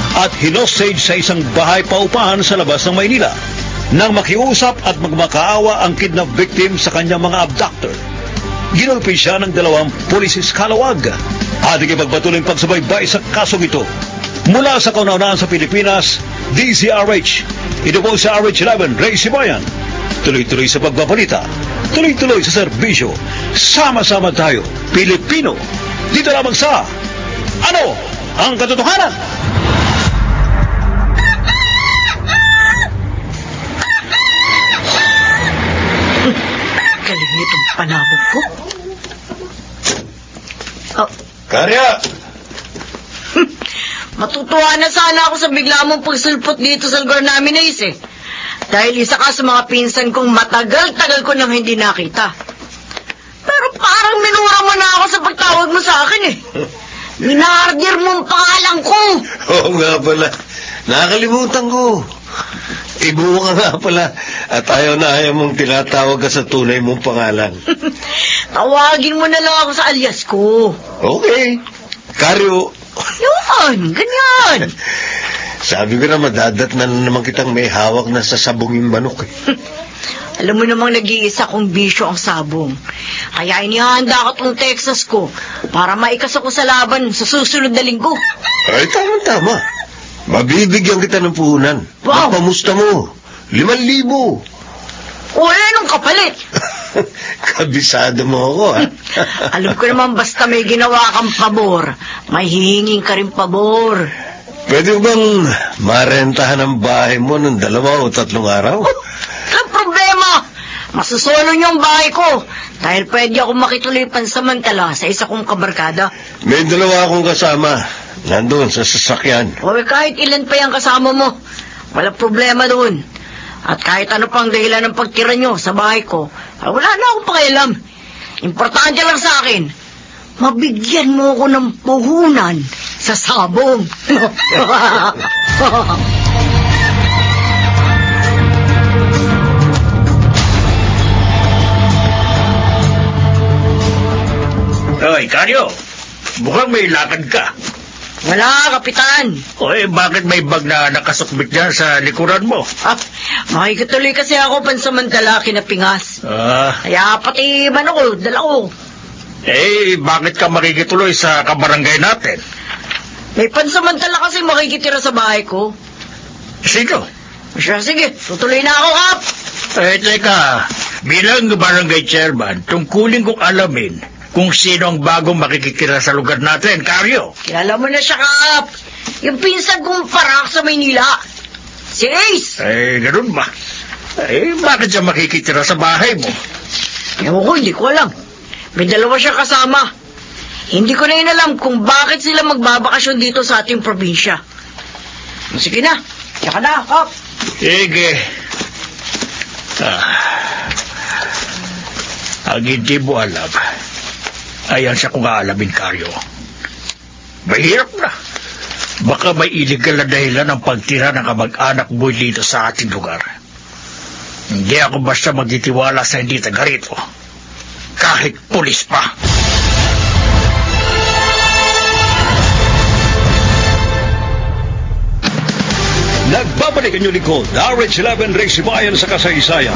at hinostage sa isang bahay paupahan sa labas ng Maynila. Nang makiusap at magmakaawa ang kidnap victim sa kanyang mga abductor, ginulpi siya ng 2 pulisis kalawag. Ating ipagpatuloy pagsubaybay sa kasong ito. Mula sa kauna-unahan sa Pilipinas, DZRH. Ito po sa RH11 Ray Sibayan. Tuloy-tuloy sa pagbabalita, tuloy-tuloy sa serbisyo. Sama-sama tayo, Pilipino. Dito lamang sa Ano ang Katotohanan? Galing nitong panabog ko. Oh. Karya! Matutuwa na sana ako sa bigla mong pagsulpot dito sa lugar namin na eh. Dahil isa ka sa mga pinsan kong matagal-tagal ko nang hindi nakita. Pero parang minura mo na ako sa pagtawag mo sa akin eh. Minardir mo ang pangalan ko. Oo nga pala. Nakakalimutan ko. Ibo ka nga pala. At ayaw na ayaw mong tinatawag ka sa tunay mong pangalan. Tawagin mo na lang ako sa alias ko. Okay. Karyo. Yun, ganyan. Sabi ko na madadat na naman kitang may hawak na sa sabonging manok eh. Alam mo namang nag-iisa kong bisyo ang sabong. Kaya inihanda ko tong Texas ko para maikas ako sa laban sa susunod na linggo. Ay, tama-tama. Mabibigyan kita ng puhunan. Wow! Pamusta mo? 5,000. O, anong kapalit? Kabisado mo ako, ha? Alam ko naman basta may ginawa kang pabor, may hihinging ka rin pabor. Pwede bang marentahan ang bahay mo ng 2 o 3 araw? Ang problema, masusolo niyo ang bahay ko dahil pwede akong makituloy pansamantala sa isa kong kabarkada. May 2 akong kasama. Nandun sa sasakyan. O kahit ilan pa yung kasama mo, walang problema doon. At kahit ano pang dahilan ng pagtira nyo sa bahay ko, wala na akong pakialam. Importante lang sa akin, mabigyan mo ako ng puhunan sa sabong. Ay, Karyo, mukhang may lakad ka. Wala, Kapitan. Oy, bakit may bag na nakasukbit dyan sa likuran mo? Makikituloy kasi ako pansamantala kinapingas. Kaya pati man ako, dala ko. Bakit ka makikituloy sa kabarangay natin? May pansamantala kasi makikitira sa bahay ko. Sino? Sige, tutuloy na ako, Kap. Teka, bilang barangay chairman, tungkulin kong alamin kung sino ang bagong makikitira sa lugar natin, Karyo. Kilala mo na siya, Kap. Yung pinsan kong parak sa Maynila. Si Ace. Ganun ba? Bakit siya makikitira sa bahay mo? Ewan ko, hindi ko alam. May dalawa siyang kasama. Hindi ko na inalam kung bakit sila magbabakasyon dito sa ating probinsya. Sige na, tsaka na, Kap. Sige. Ang hindi mo alam, ayan siya kung aalamin, Karyo. Mahirap na. Baka may illegal na dahilan ng pagtira ng kamag-anak mo dito sa ating lugar. Hindi ako basta magtitiwala sa hindi taga rito. Kahit pulis pa. Nagbabalik ang inyong lingkod, RH11 Race Bayan sa kasaysayan.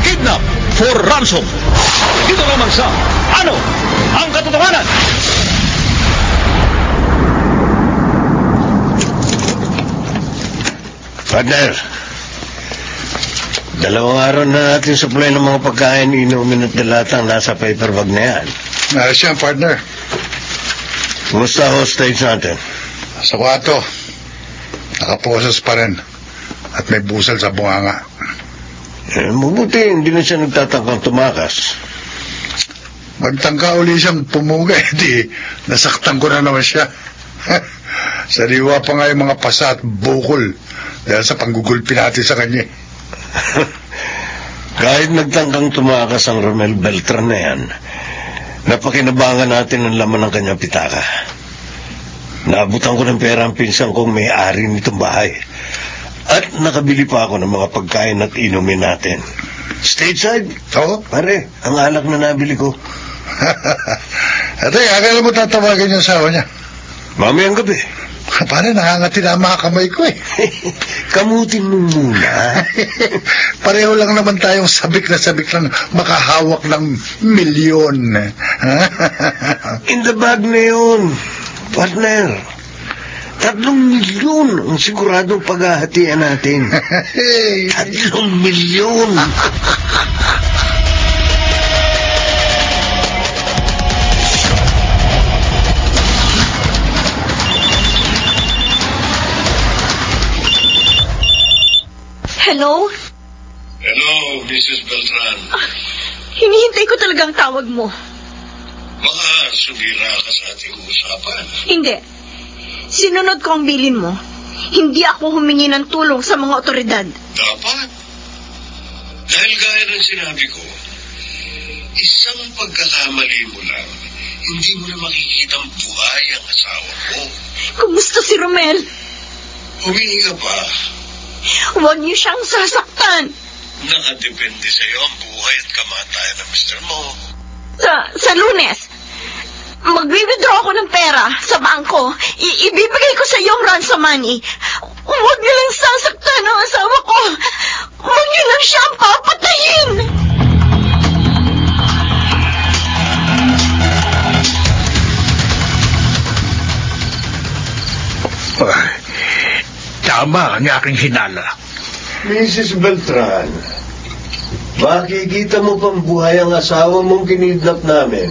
Kidnap for ransom. Dito naman sa Ano ang Katotohanan? Partner, 2 araw na natin supply ng mga pagkain, inumin at dalatang nasa paper bag na yan. Ayos yan, partner. Kumusta hostage natin? Sa kwarto. Nakaposas pa rin. At may busal sa bunganga. Mabuti, hindi na siya nagtatangkang tumakas. Magtangka uli siyang pumuga, di nasaktan ko na naman siya. Sariwa pa nga yung mga pasa at bukol dahil sa panggugulpi natin sa kanya. Kahit nagtangkang tumakas ang Romel Beltran na yan, napakinabangan natin ang laman ng kanyang pitaka. Naabutan ko ng pera ang pinsan kong may-ari nitong bahay. At nakabili pa ako ng mga pagkain at inumin natin. Stateside? Oo. Pare, ang alak na nabili ko. Ate, akala mo tatawagan yung asawa niya? Mamayang gabi. Pare, nakangati na ang mga kamay ko eh. Kamutin mo muna. Pareho lang naman tayong sabik lang makahawak ng milyon. In the bag na yun, partner. 3 milyon ang siguradong paghahatian natin. 3 milyon. Hello? Hello, Mrs. Beltran. Hinihintay ko talagang tawag mo. Baka sumira ka sa ating usapan. Hindi. Sinunod ko ang bilin mo. Hindi ako humingi ng tulong sa mga otoridad. Dapat. Dahil gaya ng sinabi ko, isang pagkakamali mo lang, hindi mo na makikitang buhay ang asawa mo. Kumusta si Romel? Humingi ka pa. Huwag niyo siyang sasaktan. Nakadepende sa iyo ang buhay at kamatayan ng Mr. Mo. Sa Lunes, magwi-withdraw ako ng pera sa bangko. Ibibigay ko sa iyo ang ransom money. Huwag niyo lang sasaktan ang asawa ko. Huwag niyo lang siyang papatayin. Tama ang aking hinala. Mrs. Beltran, makikita mo pang buhay ang asawa mong kinidnap namin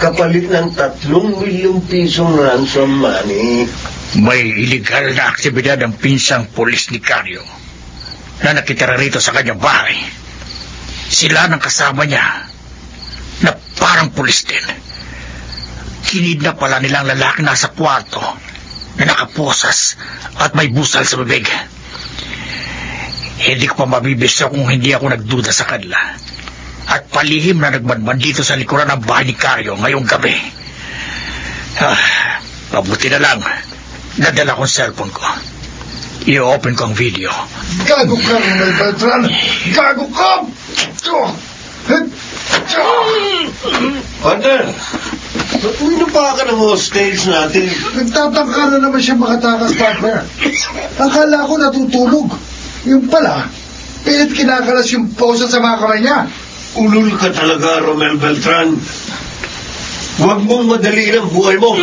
kapalit ng 3 milyong pisong ransom money. May iligal na aktibidad ang pinsang pulis ni Karyo na nakitira rito sa kanyang bahay. Sila ng kasama niya na parang pulis din. Kinidnap pala nilang lalaki nasa kwarto na nakaposas at may busal sa bibig. Hindi ko pa mabibisa kung hindi ako nagduda sa kanila. At palihim na nagmanman dito sa likuran ng bahay ni Karyo ngayong gabi. Mabuti na lang, nadala kong cellphone ko. I-open ko ang video. Gago ka, Romel Beltran! Gago ka! Partner, ba't mo inupa ka ng hostage natin? Nagtatangka na naman siya makatakas, partner. Akala ko natutulog. Yung pala, pilit kinakalas yung posa sa mga kamay niya. Ulul ka talaga, Romel Beltran. Huwag mong madaliin ang buhay mo.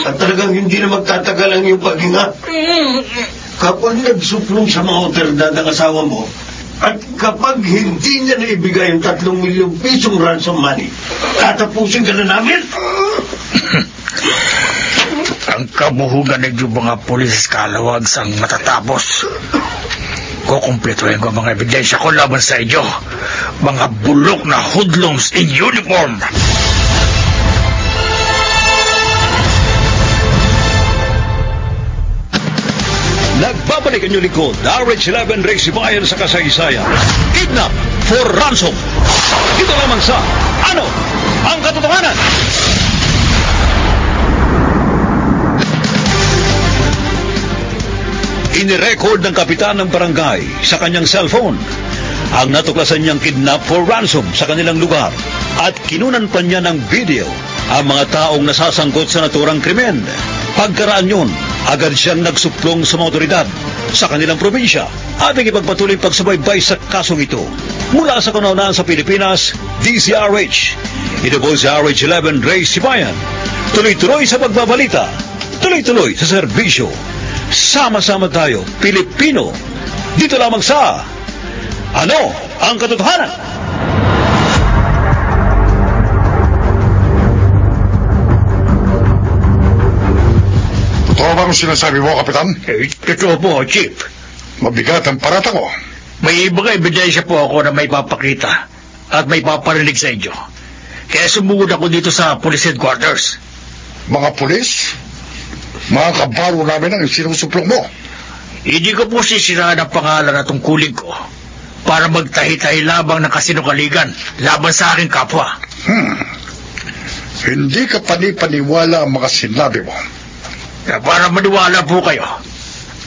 At talagang hindi na magtatagal ang iyong paghinga. Kapag nagsuplong sa mga otoridad ang asawa mo, at kapag hindi niya naibigay yung 3 milyong pisong ransom money, tatapusin ka na namin. Ang kabuhugan ng yung mga pulis kalawag sang matatapos. Kukumpletuhin ko ang mga ebidensya ko laban sa inyo. Mga bulok na hoodlums in uniform. Nagbabalik ang inyong lingkod, RH11 Ray Sibayan sa kasaysayan. Kidnap for ransom. Dito lamang sa Ano ang Katotohanan? Inirecord ng kapitan ng barangay sa kanyang cellphone ang natuklasan niyang kidnap for ransom sa kanilang lugar at kinunan pa niya ng video ang mga taong nasasangkot sa naturang krimen. Pagkaraan yun, agad siyang nagsuplong sa mga otoridad sa kanilang probinsya at ipagpatuloy pagsubaybay sa kasong ito. Mula sa kauna-unahan sa Pilipinas, DCRH. Ito po si RH11 Ray Sibayan. Tuloy-tuloy sa pagbabalita, tuloy-tuloy sa serbisyo. Sama-sama tayo, Pilipino. Dito lamang sa Ano ang Katotohanan? Totoo bang sinasabi mo, Kapitan? Totoo po, Chief. Mabigat ang parata ko. May ibang ebidensya po ako na may papakita at may paparinig sa inyo. Kaya sumugod ako dito sa police headquarters. Mga pulis? Mga kabaro namin ang sinusuplong mo. Hindi ko po sisiraan ang pangalan at tungkulin ko para magtahi-tahi labang ng kasinungalingan laban sa aking kapwa. Hindi ka panipaniwala ang mga sinabi mo. Para maniwala po kayo,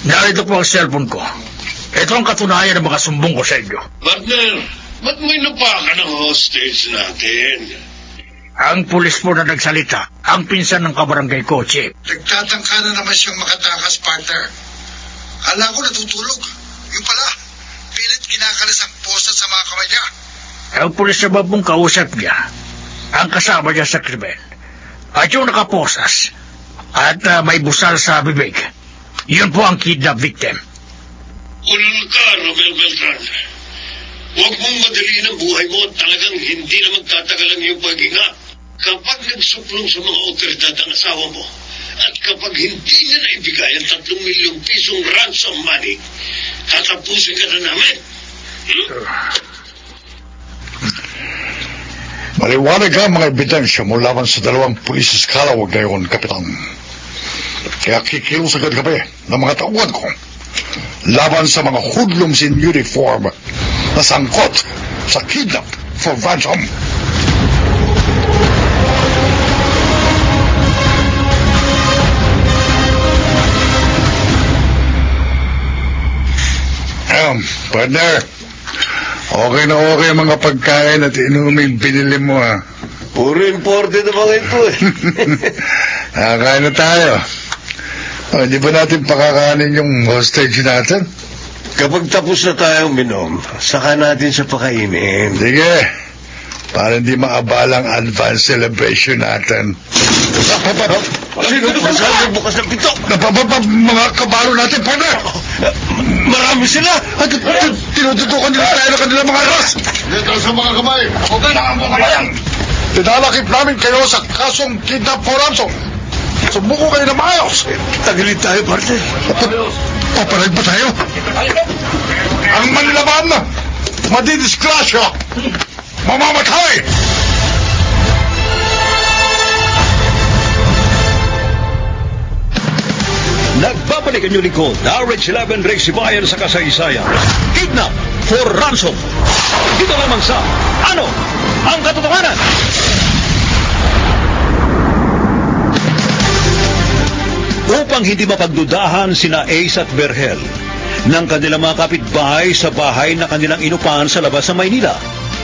narito po ang cellphone ko. Ito ang katunayan ng mga sumbong ko sa inyo. Partner, ba't mo inupakan ang hostage natin? Ang pulis po na nagsalita, ang pinsan ng kabarangay ko, Chief. Nagtatangka na naman siyang makatakas, partner. Kala ko natutulog. Yung pala, pilit kinakalas ang posa sa mga kamay niya. Ang pulis na babong kausap niya, ang kasama niya sa krimen, at yung nakaposas, at may busal sa bibig. Yun po ang kidnap victim. Ulul ka, Romel Beltran. Huwag mong madaliin ang buhay mo at talagang hindi na magtatagal ang iyong paghinga. Kapag nagsuplong sa mga otoridad ang asawa mo, at kapag hindi na naibigay ang 3 milyong pisong ransom money, tatapusin ka na namin. Maliwanag ang mga ebidensya mo laban sa 2 pulis sa Kalawag ngayon, Kapitan. Kaya kikilos agad kami ng mga tauhan ko laban sa mga hoodlums in uniform na sangkot sa kidnap for ransom. Partner, okay na okay ang mga pagkain at inuming binili mo, ha? Puro imported na mga ito, eh. Kain na tayo. Hindi ba natin pakakanin yung hostage natin? Kapag tapos na tayong minom, saka natin siya pakainin. Sige, para hindi maabalang advance celebration natin. Sino masabi bukas ng pinto? Mga kabalo natin, partner! Marami sila! At tinututukan nila tayo ng kanilang mga aras! Dito sa mga kamay, okay na ang mga bayan! Tinalakip namin kayo sa kasong kidnap for ransom. Sumuko kayo na maayos! Tagilid tayo, partner. Papalag ba tayo? Ang manilaban, madidisgrasya, mamamatay! Nagbabalik ang inyong lingkod, RH11 Ray Sibayan sa kasaysayan. Kidnap for ransom. Dito lamang sa Ano ang Katotohanan? Upang hindi mapagdudahan sina Ace at Berhel ng kanilang mga kapitbahay sa bahay na kanilang inupahan sa labas ng Maynila,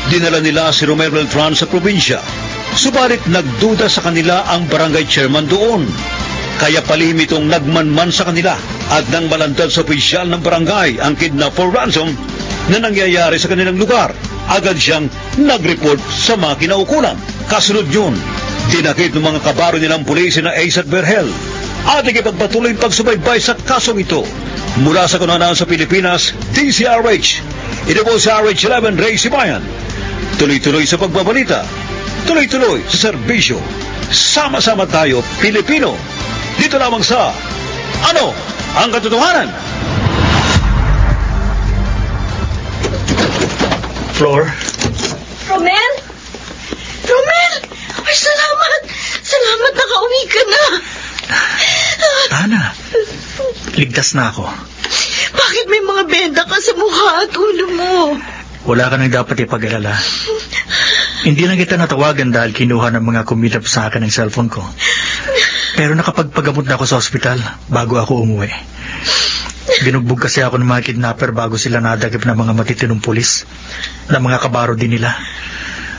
dinala nila si Romel Beltran sa probinsya. Subalit nagduda sa kanila ang barangay chairman doon. Kaya palihim itong nagmanman sa kanila at nang malandad sa opisyal ng barangay ang kidnap for ransom na nangyayari sa kanilang lugar, agad siyang nag-report sa mga kinaukulan. Kasunod yun, dinakip ng mga kabaro nilang pulis na Ace at Berhel at ikipagpatuloy pagsubaybay sa kasong ito. Mula sa kanunahan sa Pilipinas, DCRH. Ito po sa RH11 Ray Sibayan. Tuloy-tuloy sa pagbabalita, tuloy-tuloy sa serbisyo. Sama-sama tayo, Pilipino. Dito lamang sa Ano ang Katotohanan? Flor? Romel? Romel! Ay, salamat! Salamat, nakauwi ka na! Ana, ligtas na ako. Bakit may mga benda ka sa mukha at ulo mo? Wala ka nang dapat ipag-alala. Hindi lang kita natawagan dahil kinuha ng mga kumidap sa akin ng cellphone ko. Pero nakapagpagamot na ako sa ospital bago ako umuwi. Binugbog kasi ako ng mga kidnapper bago sila nadagip ng mga matitinong pulis na mga kabaro din nila.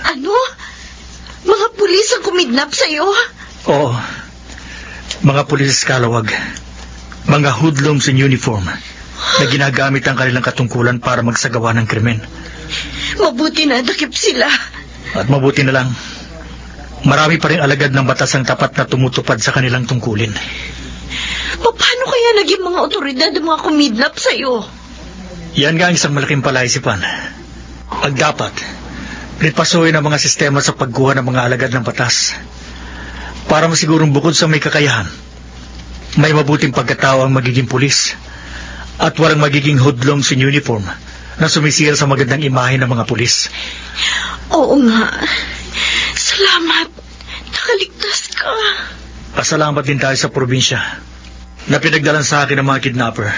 Ano? Mga pulis ang kumidnap sa'yo? Oo. Mga pulis kalawag. Mga hoodlums in uniform na ginagamit ang kanilang katungkulan para magsagawa ng krimen. Mabuti na dakip sila. At mabuti na lang, marami pa rin alagad ng batas ang tapat na tumutupad sa kanilang tungkulin. Paano kaya naging mga otoridad ang mga kumidnap sa'yo? Yan nga ang isang malaking palaisipan. Ang dapat, pinipasuhin ang mga sistema sa pagkuha ng mga alagad ng batas para masigurong bukod sa may kakayahan, may mabuting pagkatao ang magiging pulis at walang magiging hoodlums in uniform na sumisira sa magandang imahe ng mga pulis. Oo nga. Salamat. Nakaligtas ka. Pasalamat din tayo sa probinsya na pinagdalan sa akin ng mga kidnapper.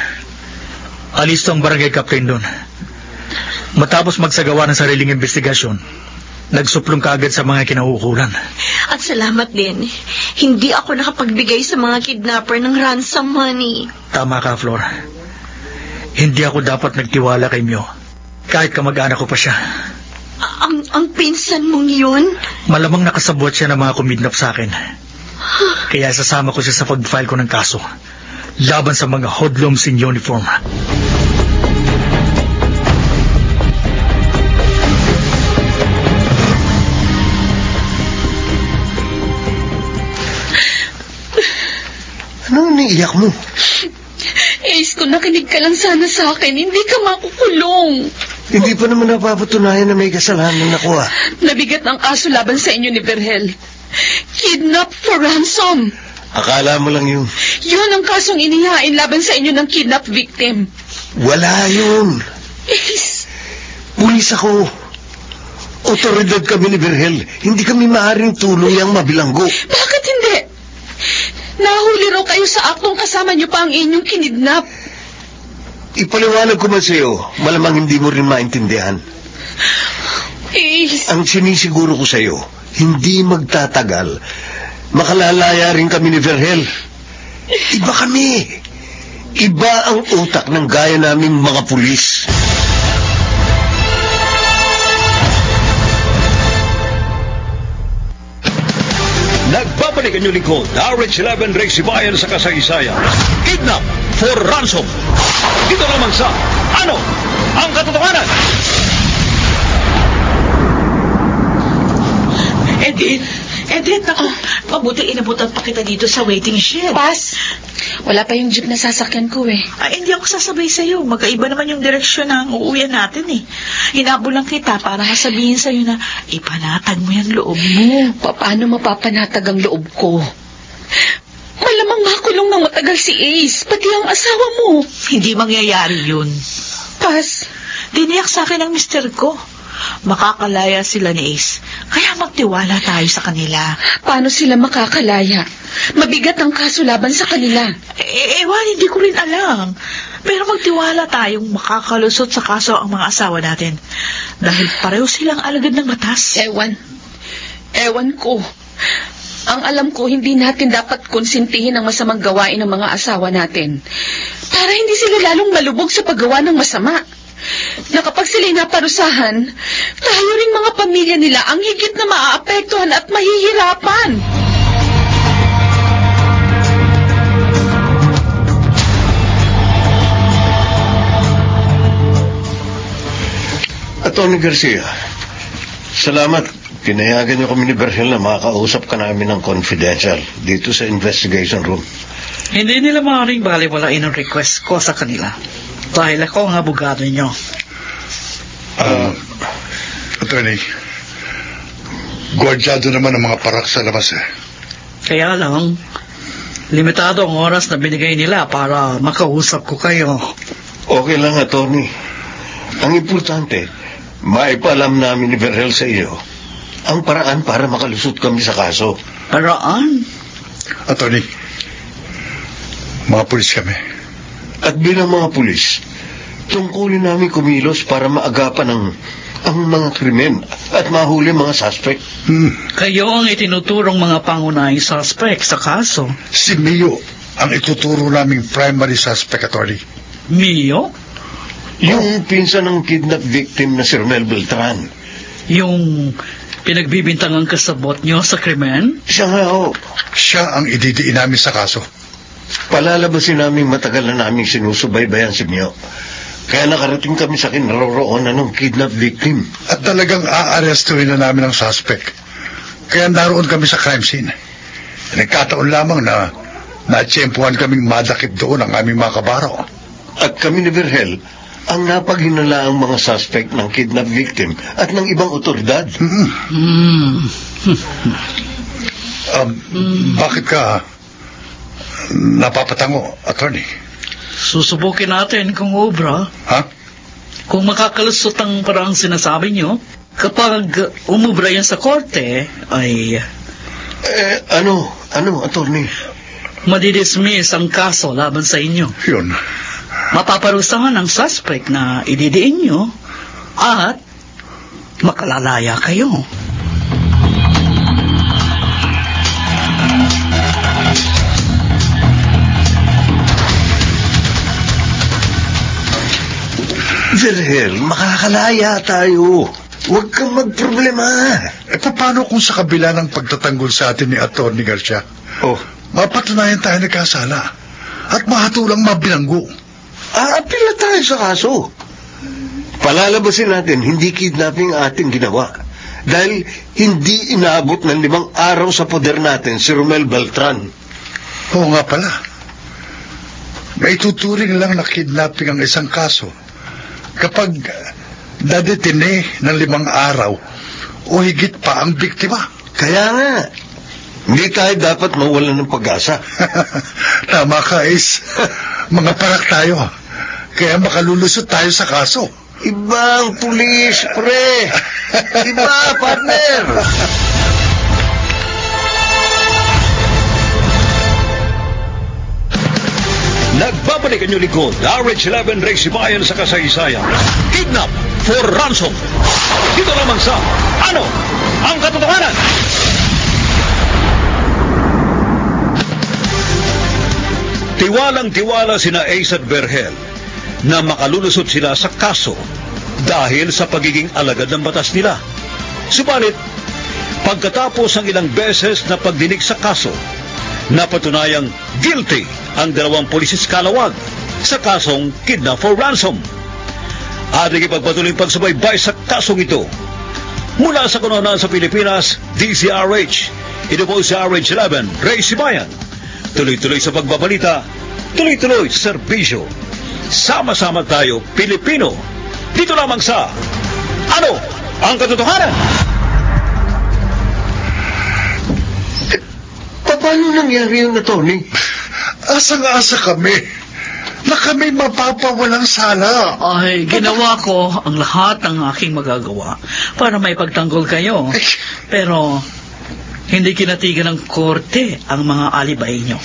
Alisto ang barangay captain doon. Matapos magsagawa ng sariling investigasyon, nagsuplong kaagad sa mga kinauukulan. At salamat din. Hindi ako nakapagbigay sa mga kidnapper ng ransom money. Tama ka, Flor. Hindi ako dapat nagtiwala kay Mio. Kahit kamag-anak ko pa siya. Ang pinsan mong yun? Malamang nakasabot siya ng mga kumidnap sa akin. Kaya sasama ko siya sa pag-file ko ng kaso laban sa mga hoodlums in uniform. Ano iniiyak mo? Ace, kung nakinig ka lang sana sa akin, hindi ka makukulong. Hindi pa naman napapatunayan na may kasalanan ako ah. Nabigat ang kaso laban sa inyo ni Berhel. Kidnap for ransom. Akala mo lang yun. Yun ang kasong inihain laban sa inyo ng kidnap victim. Wala yun. Ace. Pulis ako. Otoridad kami ni Berhel. Hindi kami maaaring tuluyang mabilanggo. Bakit hindi? Nahuli raw kayo sa aktong kasama niyo pa ang inyong kinidnap. Ipaliwanag ko man sa'yo, malamang hindi mo rin maintindihan. Ace. Ang sinisiguro ko sa'yo, hindi magtatagal. Makalalaya rin kami ni Berhel. Iba kami. Iba ang utak ng gaya naming mga pulis. Nagbabalik ang inyong lingkod, RH11 Race Bayan sa kasaysayan. Kidnap for ransom. Dito naman sa Ano ang Katotohanan? Edith, ako, mabuti inabutan pa kita dito sa waiting shed. Pas, wala pa yung jeep na sasakyan ko eh. Ay, hindi ako sasabay sa'yo. Magkaiba naman yung direksyon ng uuwian natin eh. Hinabol lang kita para masabihin sa'yo na ipanatag mo yung loob mo. Paano mapapanatag ang loob ko? Malamang makulong ng matagal si Ace, pati ang asawa mo. Hindi mangyayari yun. Pas, diniyak sa akin ng mister ko. Makakalaya sila ni Ace. Kaya magtiwala tayo sa kanila. Paano sila makakalaya? Mabigat ang kaso laban sa kanila. Ewan, hindi ko rin alam. Pero magtiwala tayong makakalusot sa kaso ang mga asawa natin. Dahil pareho silang alagad ng batas. Ewan ko. Ang alam ko, hindi natin dapat konsintihin ang masamang gawain ng mga asawa natin. Para hindi sila lalong malubog sa paggawa ng masama. Na kapag sila'y naparusahan, tayo ring mga pamilya nila ang higit na maaapektuhan at mahihirapan. Atty. Garcia, salamat. Pinayagan niyo kami ni Berhel na makakausap ka namin ng confidential dito sa investigation room. Hindi nila maaaring baliwalain ang request ko sa kanila. Dahil ako ang abogado niyo. Attorney, gwardyado naman ang mga parak sa labas eh. Kaya lang, limitado ang oras na binigay nila para makausap ko kayo. Okay lang, Atty. Ang importante, maipalam namin ni Berhel sa iyo ang paraan para makalusot kami sa kaso. Paraan? Attorney, mga pulis kami. At bilang mga pulis, tungkulin namin kumilos para maagapan ang mga krimen at mahuli mga suspect. Kayo ang itinuturong mga pangunahing suspect sa kaso. Si Mio ang ituturo naming primary suspect, Attorney. Mio? Yung pinsan ng kidnap victim na si Romel Beltran. Yung pinagbibintangang kasabot nyo sa krimen? Siya nga, Siya ang ididiin namin sa kaso. Palalabasin namin matagal na naming sinusubaybayan si Mio. Kaya nakarating kami sa kinaroroonan ng kidnap victim. At talagang aarestuhin na namin ang suspect. Kaya naroon kami sa crime scene. Nagkataon lamang na natsyempuhan kaming madakip doon ang aming mga kabaro. At kami ni Vergel ang napaghinala ang mga suspect ng kidnap victim at ng ibang otoridad. Bakit ka napapatango, Attorney? Susubukin natin kung obra. Ha? Kung makakalusot ang parang sinasabi nyo, kapag umubra yan sa korte, ay... Ano, Attorney? Madidismiss ang kaso laban sa inyo. Yun. Mapaparusahan ang suspect na ididiin nyo at makalalaya kayo. Vergel, makakalaya tayo. Huwag kang magproblema. Paano kung sa kabila ng pagtatanggol sa atin ni Atty. Garcia, mapatunayan tayo nagkasala at mahatulang mabilanggo? Aapila tayo sa kaso. Palalabasin natin, hindi kidnapping ating ginawa. Dahil hindi inaabot ng 5 araw sa poder natin si Romel Beltran. Oo nga pala. May tuturing lang na kidnapping ang isang kaso kapag dadetine ng 5 araw o higit pa ang biktima. Kaya nga, hindi tayo dapat mawalan ng pag-asa. Tama ka, Ace. Mga parak tayo. Kaya makalulusot tayo sa kaso. Ibang pulis, pre. Iba, partner. Nagbabalik ang inyong lingkod, RH11 Ray Sibayan sa kasaysayan. Kidnap for ransom. Dito naman sa Ano ang Katotohanan? Tiwalang-tiwala sina Ace at Vergel na makalulusot sila sa kaso dahil sa pagiging alagad ng batas nila. Subalit, pagkatapos ng ilang beses na pagdinig sa kaso, napatunayang guilty ang 2 pulis kalawag sa kasong kidnap for ransom. Ating ipagpatuloy pagsubaybay sa kasong ito. Mula sa kanunan sa Pilipinas, DZRH. Ito po si RH11 Ray Sibayan. Tuloy-tuloy sa pagbabalita, tuloy-tuloy sa serbisyo. Sama-sama tayo, Pilipino. Dito lamang sa Ano ang Katotohanan? Paano nangyari yun, Atty.? Asang-asa kami na kami mapapawalang sala. Ay, ginawa ko ang lahat ng aking magagawa para may pagtanggol kayo. Pero hindi kinatigan ng korte ang mga alibay nyo.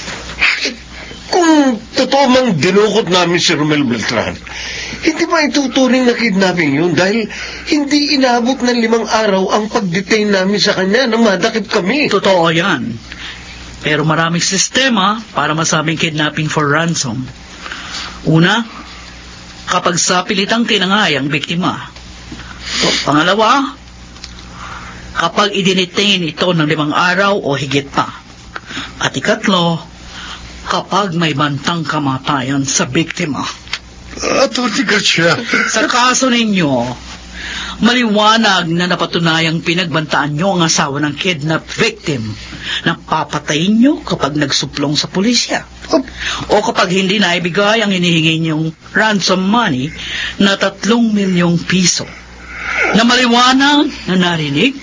Kung totoo mang dinukot namin si Romel Beltran, hindi ba ituturing na kidnapping yun dahil hindi inabot ng 5 araw ang pag-detain namin sa kanya na madakip kami? Totoo yan. Pero maraming sistema para masabing kidnapping for ransom. Una, kapag sa pilitang tinangay ang biktima. Pangalawa, kapag idinitain ito ng 5 araw o higit pa. At ikatlo, kapag may bantang kamatayan sa biktima. Atty. Garcia. Sa kaso ninyo, maliwanag na napatunayang pinagbantaan nyo ang asawa ng kidnap victim na papatayin nyo kapag nagsuplong sa pulisya. O kapag hindi naibigay ang hinihingi nyong ransom money na 3 milyong piso. Na maliwanag na narinig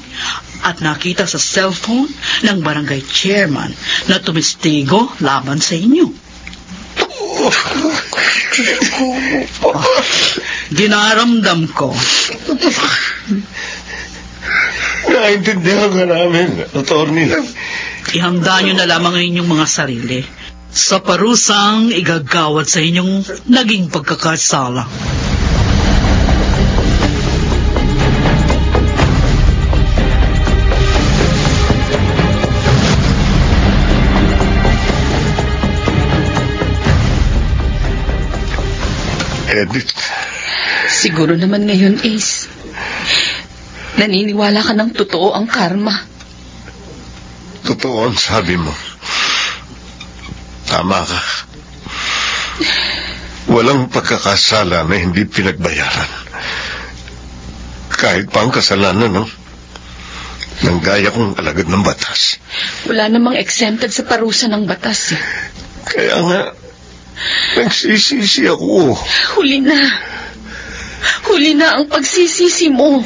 at nakita sa cellphone ng barangay chairman na tumistigo laban sa inyo. Dinaramdam ko. Naintindihan ka namin, Atty. Ihanda nyo na lamang ang inyong mga sarili sa parusang igagawad sa inyong naging pagkakasala. Edith. Siguro naman ngayon, Ace. Naniniwala ka ng totoo ang karma. Totoo ang sabi mo. Tama ka. Walang pagkakasala na hindi pinagbayaran. Kahit pa ang kasalanan ng gaya kong alagad ng batas. Wala namang exempted sa parusa ng batas. Kaya nga, nagsisisi ako. Huli na. Huli na ang pagsisisi mo.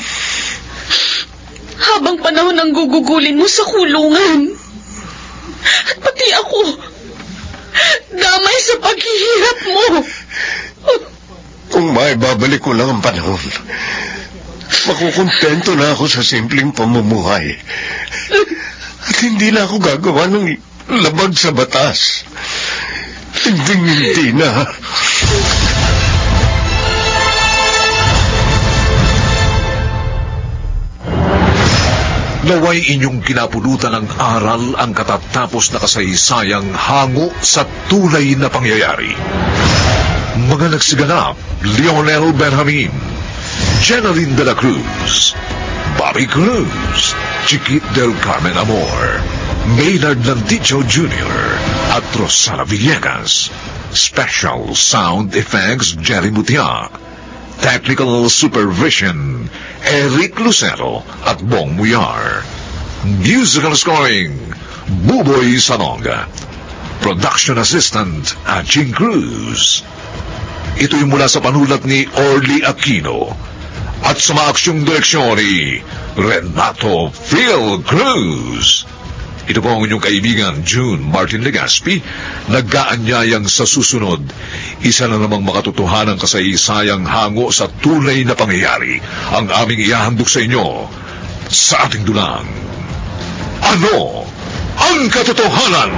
Habang panahon ang gugugulin mo sa kulungan. At pati ako, damay sa paghihirap mo. Kung maibabalik ko lang ang panahon, makukontento na ako sa simpleng pamumuhay. At hindi na ako gagawa ng labag sa batas. Hindi na. Naway inyong kinapulutan ng aral ang katatapos na kasaysayang hango sa tunay na pangyayari. Mga nagsiganap, Leonel Benjamin, Jeneline de la Cruz, Bobby Cruz, Chiquit del Carmen Amor, Maynard Landicho Jr., at Rosana Villegas. Special Sound Effects, Jerry Mutia. Technical Supervision, Eric Lucero at Bong Muyar. Musical Scoring, Buboy Salonga. Production Assistant, Aching Cruz. Ito'y mula sa panulat ni Orly Aquino at sa maaksyong direksyon ni Renato Phil Cruz. Ito po ang inyong kaibigan, June Martin Legaspi, nag-aanyayang sa susunod, isa na namang makatotohanang kasaysayang hango sa tunay na pangyayari ang aming ihahandog sa inyo sa ating dulang. Ano ang katotohanan?